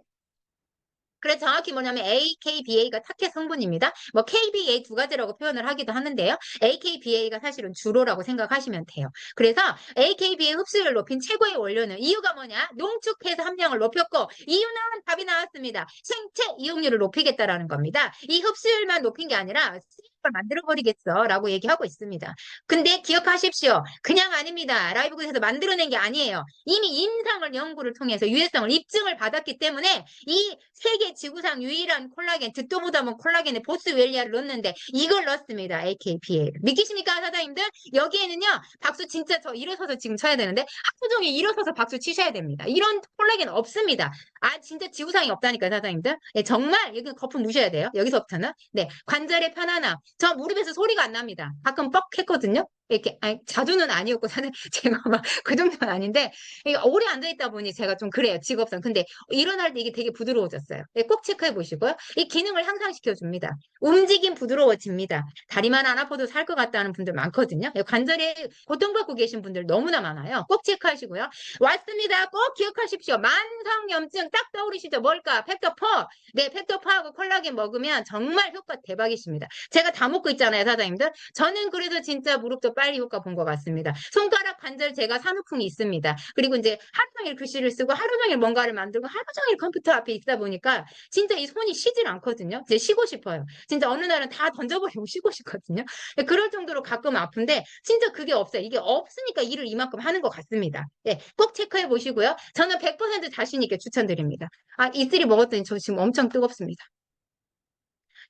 그래서 정확히 뭐냐면 AKBA가 타켓 성분입니다. 뭐 KBA 두 가지라고 표현을 하기도 하는데요. AKBA가 사실은 주로라고 생각하시면 돼요. 그래서 AKBA 흡수율을 높인 최고의 원료는 이유가 뭐냐? 농축해서 함량을 높였고 이유는 답이 나왔습니다. 생체 이용률을 높이겠다라는 겁니다. 이 흡수율만 높인 게 아니라 걸 만들어버리겠어 라고 얘기하고 있습니다. 근데 기억하십시오. 그냥 아닙니다. 라이브굿에서 만들어낸 게 아니에요. 이미 임상을 연구를 통해서 유해성을 입증을 받았기 때문에 이 세계 지구상 유일한 콜라겐, 듣도 보다 못 콜라겐의 보스웰리아를 넣었는데 이걸 넣었습니다. AKPA를. 믿기십니까, 사장님들? 여기에는요, 박수 진짜 저 일어서서 지금 쳐야 되는데 하루 종일 일어서서 박수 치셔야 됩니다. 이런 콜라겐 없습니다. 아, 진짜 지구상에 없다니까요, 사장님들. 네, 정말 여기 거품 무셔야 돼요. 여기서부터는. 네, 관절의 편안함. 저 무릎에서 소리가 안 납니다. 가끔 뻑 했거든요. 이렇게 아니, 자주는 아니었고 사실 제가 막 그 정도는 아닌데 이게 오래 앉아 있다 보니 제가 좀 그래요 직업상 근데 일어날 때 이게 되게 부드러워졌어요. 네, 꼭 체크해 보시고요. 이 기능을 향상시켜 줍니다. 움직임 부드러워집니다. 다리만 안 아파도 살 것 같다는 분들 많거든요. 네, 관절에 고통받고 계신 분들 너무나 많아요. 꼭 체크하시고요. 왔습니다. 꼭 기억하십시오. 만성염증 딱 떠오르시죠? 뭘까? 팩터퍼. 네, 팩터퍼하고 콜라겐 먹으면 정말 효과 대박이십니다. 제가 다 먹고 있잖아요, 사장님들. 저는 그래서 진짜 무릎도 빨리 효과 본 것 같습니다. 손가락 관절 제가 산후풍이 있습니다. 그리고 이제 하루 종일 글씨를 쓰고 하루 종일 뭔가를 만들고 하루 종일 컴퓨터 앞에 있다 보니까 진짜 이 손이 쉬질 않거든요. 이제 쉬고 싶어요. 진짜 어느 날은 다 던져버리고 쉬고 싶거든요. 그럴 정도로 가끔 아픈데 진짜 그게 없어요. 이게 없으니까 일을 이만큼 하는 것 같습니다. 네, 꼭 체크해 보시고요. 저는 100% 자신 있게 추천드립니다. 아, 이슬이 먹었더니 저 지금 엄청 뜨겁습니다.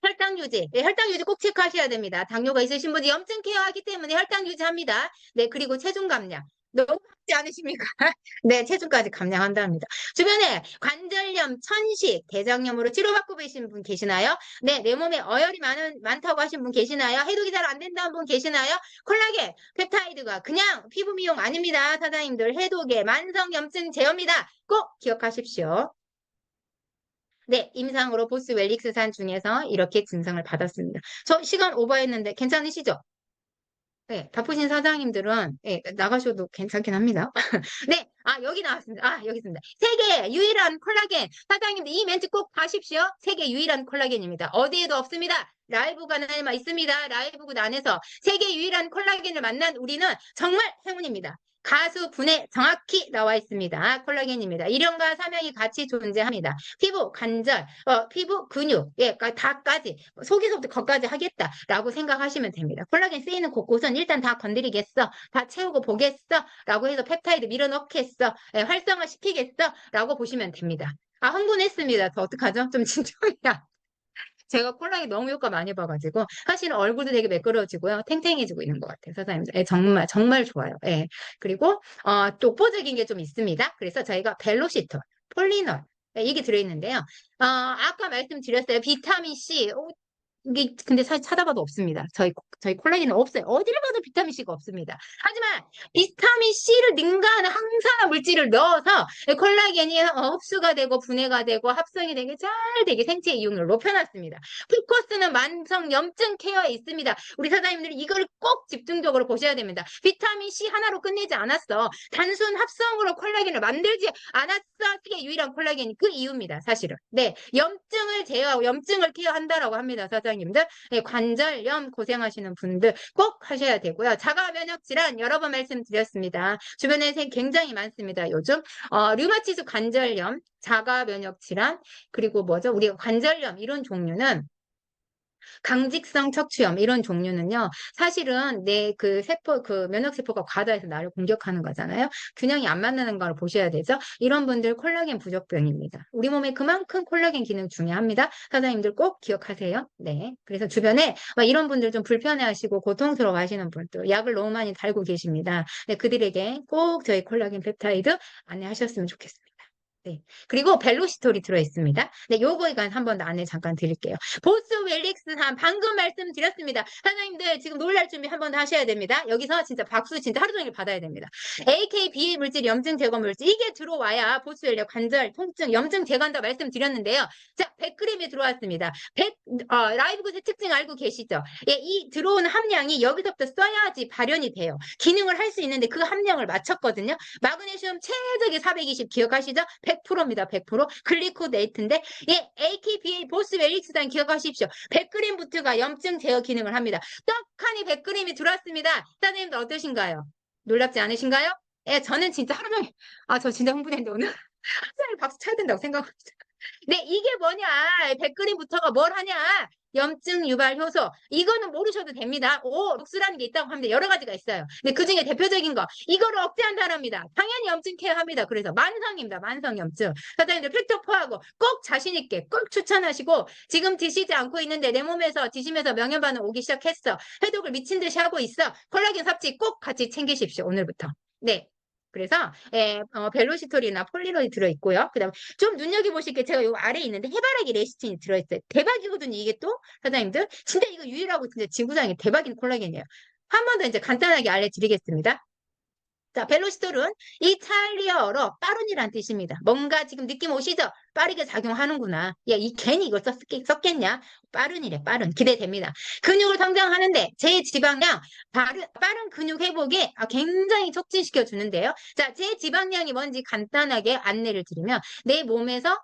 혈당 유지. 네, 혈당 유지 꼭 체크하셔야 됩니다. 당뇨가 있으신 분이 염증 케어하기 때문에 혈당 유지합니다. 네, 그리고 체중 감량. 너무 하지 않으십니까? 네, 체중까지 감량한답니다. 주변에 관절염, 천식, 대장염으로 치료받고 계신 분 계시나요? 네, 내 몸에 어혈이 많다고 하신 분 계시나요? 해독이 잘 안 된다는 분 계시나요? 콜라겐, 펩타이드가 그냥 피부 미용 아닙니다. 사장님들 해독에 만성염증 제어입니다. 꼭 기억하십시오. 네, 임상으로 보스웰릭스산 중에서 이렇게 증상을 받았습니다. 저 시간 오버했는데 괜찮으시죠? 네, 바쁘신 사장님들은 나가셔도 괜찮긴 합니다. 네, 여기 나왔습니다. 여기 있습니다. 세계 유일한 콜라겐. 사장님들 이 멘트 꼭 하십시오. 세계 유일한 콜라겐입니다. 어디에도 없습니다. 라이브관에만 있습니다. 라이브군 안에서 세계 유일한 콜라겐을 만난 우리는 정말 행운입니다. 가수 분에 정확히 나와 있습니다. 콜라겐입니다. 이름과 사명이 같이 존재합니다. 피부, 관절, 피부, 근육, 다까지 속에서부터 거기까지 하겠다라고 생각하시면 됩니다. 콜라겐 쓰이는 곳곳은 일단 다 건드리겠어, 다 채우고 보겠어, 라고 해서 펩타이드 밀어넣겠어, 활성화 시키겠어, 라고 보시면 됩니다. 흥분했습니다. 저 어떡하죠? 좀 진정해야. 제가 콜라겐 너무 효과 많이 봐가지고 사실은 얼굴도 되게 매끄러워지고요. 탱탱해지고 있는 것 같아요. 사장님. 정말 정말 좋아요. 또 독보적인 게 좀 있습니다. 그래서 저희가 벨로시톨, 폴리놀, 이게 들어있는데요. 아까 말씀드렸어요. 비타민 C. 이게 근데 사실 찾아봐도 없습니다. 저희 콜라겐은 없어요. 어디를 봐도 비타민 C가 없습니다. 하지만 비타민 C를 능가하는 항산화 물질을 넣어서 콜라겐이 흡수가 되고 분해가 되고 합성이 되게 잘 되게 생체 이용률을 높여놨습니다. 포커스는 만성 염증 케어에 있습니다. 우리 사장님들이 이걸 꼭 집중적으로 보셔야 됩니다. 비타민 C 하나로 끝내지 않았어. 단순 합성으로 콜라겐을 만들지 않았어. 그게 유일한 콜라겐이 그 이유입니다. 사실은. 네, 염증을 제어하고 염증을 케어한다라고 합니다. 사장님들. 네, 관절염 고생하시는 분들 꼭 하셔야 되고요. 자가 면역 질환 여러 번 말씀드렸습니다. 주변에 굉장히 많습니다. 요즘 류마티스 관절염, 자가 면역 질환, 그리고 뭐죠? 우리가 관절염 이런 종류는 강직성 척추염 이런 종류는요. 사실은 내 그 세포 그 면역 세포가 과다해서 나를 공격하는 거잖아요. 균형이 안 맞는 걸 보셔야 되죠. 이런 분들 콜라겐 부족병입니다. 우리 몸에 그만큼 콜라겐 기능 중요합니다. 사장님들 꼭 기억하세요. 네. 그래서 주변에 막 이런 분들 좀 불편해하시고 고통스러워 하시는 분들 약을 너무 많이 달고 계십니다. 네, 그들에게 꼭 저희 콜라겐 펩타이드 안내하셨으면 좋겠습니다. 네. 그리고 벨로시톨이 들어있습니다. 네, 요거에 관해서 한 번 더 안내 잠깐 드릴게요. 보스 웰릭스산 방금 말씀드렸습니다. 사장님들 지금 놀랄 준비 한 번 더 하셔야 됩니다. 여기서 진짜 박수 진짜 하루 종일 받아야 됩니다. AKBA 물질, 염증 제거 물질 이게 들어와야 보스 웰릭 관절 통증, 염증 제거한다 말씀드렸는데요. 자, 100g이 들어왔습니다. 라이브 굿의 특징 알고 계시죠? 예, 이 들어온 함량이 여기서부터 써야지 발현이 돼요. 기능을 할 수 있는데 그 함량을 맞췄거든요. 마그네슘 최적의 420 기억하시죠? 100%입니다. 100%. 글리코네이트인데 예, AKBA 보스 웰릭스단 기억하십시오. 100g부터가 염증 제어 기능을 합니다. 떡하니 100g이 들어왔습니다. 사장님들 어떠신가요? 놀랍지 않으신가요? 예, 저는 진짜 하루 종일 저 진짜 흥분했는데 오늘 하루 종일 박수 쳐야 된다고 생각합니다. 네, 이게 뭐냐? 100g부터가 뭘 하냐? 염증 유발 효소. 이거는 모르셔도 됩니다. 녹수라는 게 있다고 합니다. 여러 가지가 있어요. 근데 그 중에 대표적인 거, 이거를 억제한다랍니다. 당연히 염증 케어합니다. 그래서 만성입니다. 만성 염증. 사장님들 필터포하고 꼭 자신 있게 꼭 추천하시고 지금 드시지 않고 있는데 내 몸에서 드시면서 명현 반응 오기 시작했어. 해독을 미친 듯이 하고 있어. 콜라겐 섭취 꼭 같이 챙기십시오. 오늘부터. 네. 그래서 벨로시톨이나 폴리로이 들어있고요. 그다음 좀 눈여겨보실 게 제가 요 아래에 있는데 해바라기 레시틴이 들어있어요. 대박이거든요. 이게 또 사장님들 진짜 이거 유일하고 진짜 지구상에 대박인 콜라겐이에요. 한 번 더 이제 간단하게 알려드리겠습니다. 자, 벨로시톨은 이탈리아어로 빠른이란 뜻입니다. 뭔가 지금 느낌 오시죠? 빠르게 작용하는구나. 야, 괜히 이걸 썼겠냐? 빠른이래, 빠른. 기대됩니다. 근육을 성장하는데 제 지방량, 빠른 근육 회복에 굉장히 촉진시켜 주는데요. 자, 제 지방량이 뭔지 간단하게 안내를 드리면 내 몸에서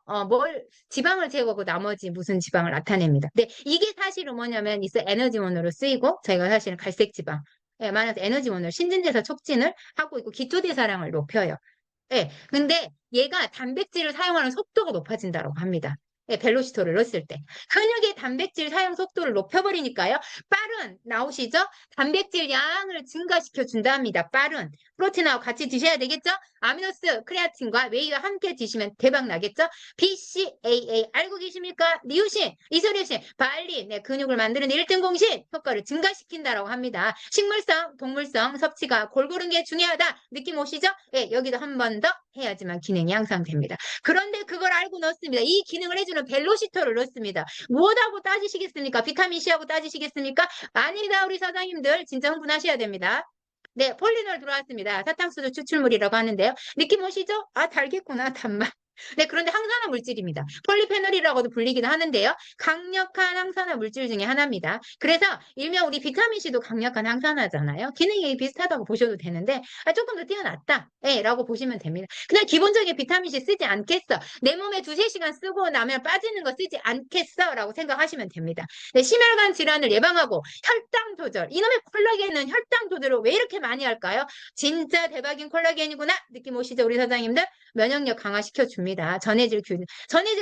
지방을 제거하고 나머지 무슨 지방을 나타냅니다. 근데 이게 사실은 뭐냐면 있어 에너지원으로 쓰이고 저희가 사실은 갈색 지방. 예, 많아서 에너지원을 신진대사 촉진을 하고 있고 기초대사량을 높여요. 예, 근데 얘가 단백질을 사용하는 속도가 높아진다고 합니다. 예, 벨로시토를 넣었을 때. 근육의 단백질 사용 속도를 높여버리니까요. 빠른, 나오시죠? 단백질 양을 증가시켜 준다 합니다. 빠른. 프로틴하고 같이 드셔야 되겠죠? 아미노스, 크레아틴과 웨이와 함께 드시면 대박 나겠죠? BCAA 알고 계십니까? 리우신, 이소류신, 발린, 네, 근육을 만드는 1등 공신 효과를 증가시킨다라고 합니다. 식물성, 동물성 섭취가 골고른 게 중요하다. 느낌 오시죠? 네, 여기도 한 번 더 해야지만 기능이 향상됩니다. 그런데 그걸 알고 넣습니다. 이 기능을 해주는 벨로시토를 넣습니다. 무엇하고 따지시겠습니까? 비타민 C하고 따지시겠습니까? 아니다, 우리 사장님들 진짜 흥분하셔야 됩니다. 네, 폴리놀 들어왔습니다. 사탕수수 추출물이라고 하는데요. 느낌 오시죠? 달겠구나, 단맛. 네, 그런데 항산화 물질입니다. 폴리페놀이라고도 불리기도 하는데요. 강력한 항산화 물질 중에 하나입니다. 그래서 일명 우리 비타민C도 강력한 항산화잖아요. 기능이 비슷하다고 보셔도 되는데 조금 더 뛰어났다. 네, 라고 보시면 됩니다. 그냥 기본적인 비타민C 쓰지 않겠어. 내 몸에 2~3시간 쓰고 나면 빠지는 거 쓰지 않겠어. 라고 생각하시면 됩니다. 네, 심혈관 질환을 예방하고 혈당 조절. 이놈의 콜라겐은 혈당 조절을 왜 이렇게 많이 할까요? 진짜 대박인 콜라겐이구나. 느낌 오시죠? 우리 사장님들? 면역력 강화시켜 줍니다. 전해질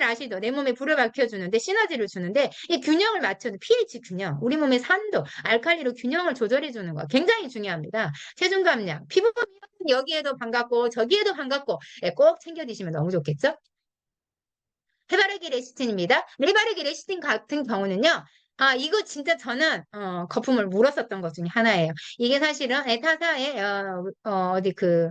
아시죠? 내 몸에 불을 밝혀주는데 시너지를 주는데 이 균형을 맞춰서 pH 균형, 우리 몸의 산도, 알칼리로 균형을 조절해 주는 거 굉장히 중요합니다. 체중 감량, 피부 미용 여기에도 반갑고 저기에도 반갑고 꼭 챙겨 드시면 너무 좋겠죠? 해바라기 레시틴입니다. 해바라기 레시틴 같은 경우는요. 이거 진짜 저는 거품을 물었었던 것 중에 하나예요. 이게 사실은 타사의 어디 그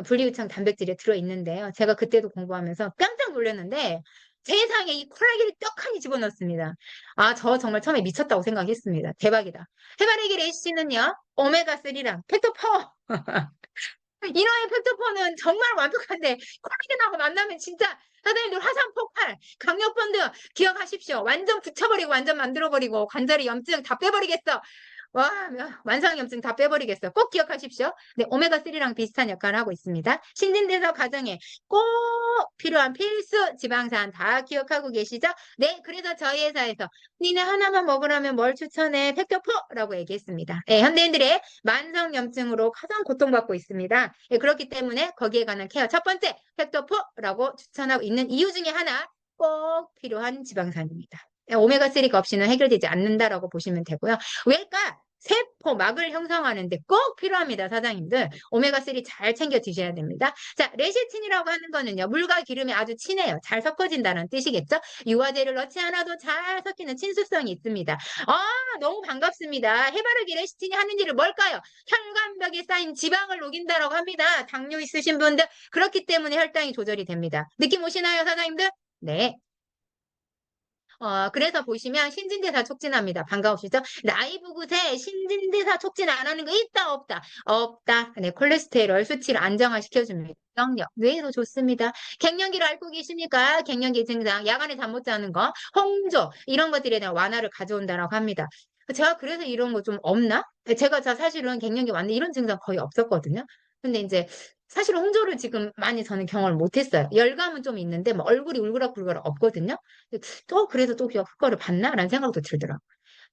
분리유청 단백질에 들어있는데요. 제가 그때도 공부하면서 깜짝 놀랐는데 세상에 이 콜라겐을 떡하니 집어넣습니다. 아, 저 정말 처음에 미쳤다고 생각했습니다. 대박이다. 해바라기 레시는요, 오메가3랑 팩토파워. 이너의 팩토퍼는 정말 완벽한데 콜라겐하고 만나면 진짜 사장님들 화산 폭발, 강력 본드 기억하십시오. 완전 붙여버리고 완전 만들어버리고 관절의 염증 다 빼버리겠어. 와, 완성염증 다 빼버리겠어. 꼭 기억하십시오. 네, 오메가3랑 비슷한 역할을 하고 있습니다. 신진대사 과정에 꼭 필요한 필수 지방산 다 기억하고 계시죠? 네, 그래서 저희 회사에서 니네 하나만 먹으라면 뭘 추천해? 팩토퍼라고 얘기했습니다. 네, 현대인들의 만성염증으로 가장 고통받고 있습니다. 예, 그렇기 때문에 거기에 관한 케어 첫 번째 팩토포라고 추천하고 있는 이유 중에 하나 꼭 필요한 지방산입니다. 예, 오메가3가 없이는 해결되지 않는다라고 보시면 되고요. 왜일까? 세포막을 형성하는데 꼭 필요합니다, 사장님들. 오메가3 잘 챙겨 드셔야 됩니다. 자, 레시틴이라고 하는 거는요, 물과 기름이 아주 친해요. 잘 섞어진다는 뜻이겠죠? 유화제를 넣지 않아도 잘 섞이는 친수성이 있습니다. 아, 너무 반갑습니다. 해바라기 레시틴이 하는 일은 뭘까요? 혈관벽에 쌓인 지방을 녹인다라고 합니다. 당뇨 있으신 분들, 그렇기 때문에 혈당이 조절이 됩니다. 느낌 오시나요, 사장님들? 네. 그래서 보시면 신진대사 촉진합니다. 반가우시죠? 라이브 굿에 신진대사 촉진 안 하는 거 있다, 없다? 없다. 네, 콜레스테롤 수치를 안정화시켜줍니다. 영역, 뇌에도 좋습니다. 갱년기를 앓고 계십니까? 갱년기 증상, 야간에 잠 못 자는 거, 홍조, 이런 것들에 대한 완화를 가져온다라고 합니다. 제가 그래서 이런 거 좀 없나? 제가 사실은 갱년기 왔는데 이런 증상 거의 없었거든요. 근데 이제 사실 홍조를 지금 많이 저는 경험을 못했어요. 열감은 좀 있는데 뭐 얼굴이 울그락불그락 없거든요. 또 그래서 또 효과를 봤나라는 생각도 들더라고요.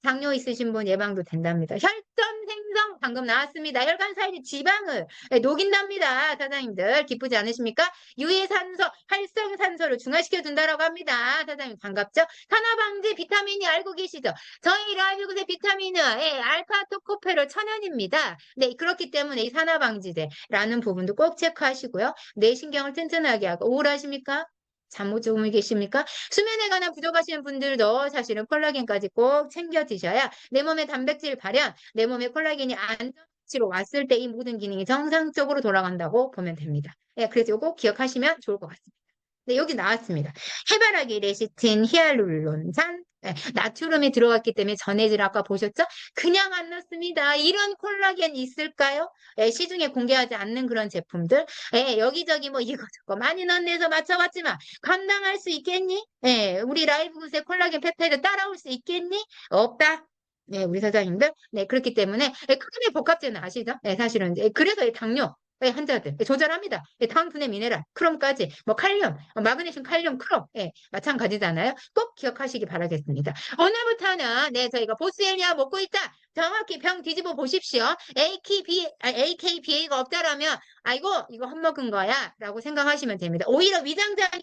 당뇨 있으신 분 예방도 된답니다. 혈전 생성 방금 나왔습니다. 혈관 사이에 지방을 녹인답니다. 사장님들 기쁘지 않으십니까? 유해산소, 활성산소를 중화시켜 준다라고 합니다. 사장님 반갑죠? 산화방지 비타민이 알고 계시죠? 저희 라이브굿의 비타민은 알파토코페롤 천연입니다. 네, 그렇기 때문에 이 산화방지제라는 부분도 꼭 체크하시고요. 뇌신경을 튼튼하게 하고 우울하십니까? 잠 못 주무 계십니까? 수면에 관한 부족하신 분들도 사실은 콜라겐까지 꼭 챙겨 드셔야 내 몸의 단백질 발현, 내 몸의 콜라겐이 안정치로 왔을 때 이 모든 기능이 정상적으로 돌아간다고 보면 됩니다. 예, 그래서 이거 꼭 기억하시면 좋을 것 같습니다. 네, 여기 나왔습니다. 해바라기, 레시틴, 히알루론산, 나트륨이 들어갔기 때문에 전해질 아까 보셨죠? 그냥 안 넣습니다. 이런 콜라겐 있을까요? 시중에 공개하지 않는 그런 제품들. 여기저기 뭐 이거저거 많이 넣어내서 맞춰봤지만 감당할 수 있겠니? 우리 라이브굿의 콜라겐 펩타이드 따라올 수 있겠니? 없다. 네, 우리 사장님들. 네, 그렇기 때문에 크게 복합제는 아시죠? 사실은 그래서 당뇨 환자들 조절합니다. 당분의 미네랄, 크롬까지 뭐 칼륨, 마그네슘, 칼륨, 크롬 마찬가지잖아요. 꼭 기억하시기 바라겠습니다. 오늘부터는 저희가 보스엘리아 먹고 있다. 정확히 병 뒤집어 보십시오. AKBA가 없다라면 아이고 이거 헛먹은 거야 라고 생각하시면 됩니다. 오히려 위장장애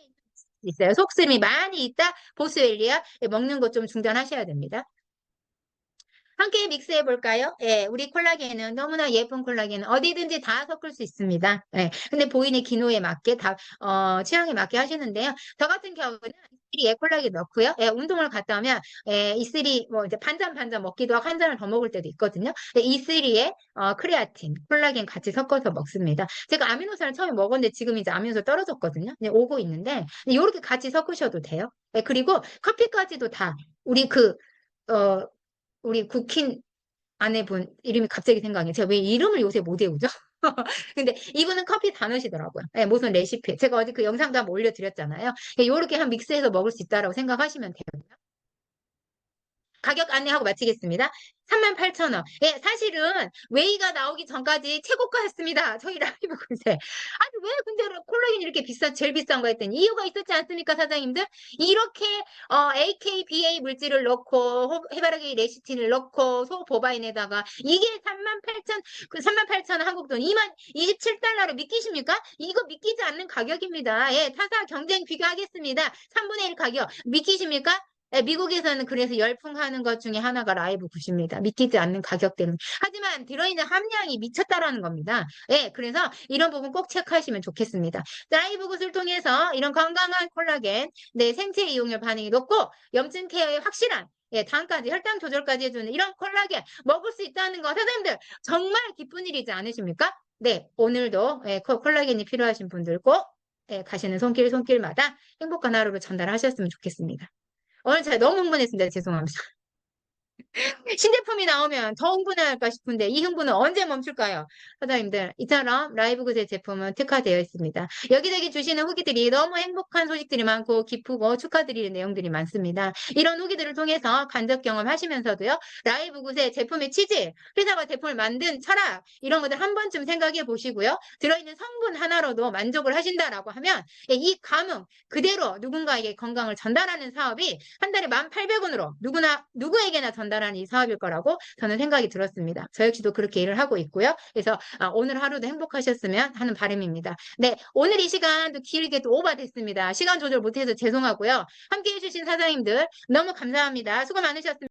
있어요. 속쓰림이 많이 있다. 보스웰리아 먹는 것 좀 중단하셔야 됩니다. 함께 믹스해 볼까요? 우리 콜라겐은 너무나 예쁜 콜라겐은 어디든지 다 섞을 수 있습니다. 근데 본인의 기노에 맞게 취향에 맞게 하시는데요. 저 같은 경우는 이슬이 콜라겐 넣고요. 운동을 갔다 오면 이슬이 뭐 이제 반잔 먹기도 하고 한 잔을 더 먹을 때도 있거든요. 이슬이에 크레아틴, 콜라겐 같이 섞어서 먹습니다. 제가 아미노산을 처음에 먹었는데 지금 이제 아미노산 떨어졌거든요. 오고 있는데 이렇게 같이 섞으셔도 돼요. 그리고 커피까지도 다 우리 어, 우리 국힌 아내분 이름이 갑자기 생각이 제가 왜 이름을 요새 못 외우죠? 근데 이분은 커피 다 넣으시더라고요. 무슨 레시피. 제가 어제 그 영상도 한번 올려드렸잖아요. 이렇게 한 믹스해서 먹을 수 있다라고 생각하시면 돼요. 가격 안내하고 마치겠습니다. 38,000원. 사실은 웨이가 나오기 전까지 최고가였습니다. 저희 라이브 글쎄. 아니 왜 근데 콜라겐이 이렇게 제일 비싼 거 했더니 이유가 있었지 않습니까, 사장님들? 이렇게 AKBA 물질을 넣고 해바라기 레시틴을 넣고 소보바인에다가 이게 38,000 한국 돈 27달러로 믿기십니까? 이거 믿기지 않는 가격입니다. 타사 경쟁 비교하겠습니다. 3분의 1 가격 믿기십니까? 미국에서는 그래서 열풍하는 것 중에 하나가 라이브 굿입니다. 믿기지 않는 가격 때문에. 하지만 들어있는 함량이 미쳤다라는 겁니다. 그래서 이런 부분 꼭 체크하시면 좋겠습니다. 라이브 굿을 통해서 이런 건강한 콜라겐, 생체 이용률 반응이 높고 염증 케어에 확실한 당까지 혈당 조절까지 해주는 이런 콜라겐 먹을 수 있다는 거 선생님들 정말 기쁜 일이지 않으십니까? 네, 오늘도 예, 콜라겐이 필요하신 분들 꼭 예, 가시는 손길마다 행복한 하루를 전달하셨으면 좋겠습니다. 오늘 제가 너무 흥분했습니다. 죄송합니다. 신제품이 나오면 더 흥분할까 싶은데 이 흥분은 언제 멈출까요? 사장님들, 이처럼 라이브 구세 제품은 특화되어 있습니다. 여기저기 주시는 후기들이 너무 행복한 소식들이 많고 기쁘고 축하드리는 내용들이 많습니다. 이런 후기들을 통해서 간접 경험하시면서도요, 라이브 구세 제품의 취지, 회사가 제품을 만든 철학, 이런 것들 한 번쯤 생각해 보시고요. 들어있는 성분 하나로도 만족을 하신다라고 하면 이 감흥 그대로 누군가에게 건강을 전달하는 사업이 한 달에 1,800원으로 누구에게나 전달하는 이 사업일 거라고 저는 생각이 들었습니다. 저 역시도 그렇게 일을 하고 있고요. 그래서 오늘 하루도 행복하셨으면 하는 바람입니다. 네, 오늘 이 시간도 길게 또 오버됐습니다. 시간 조절 못해서 죄송하고요. 함께 해주신 사장님들 너무 감사합니다. 수고 많으셨습니다.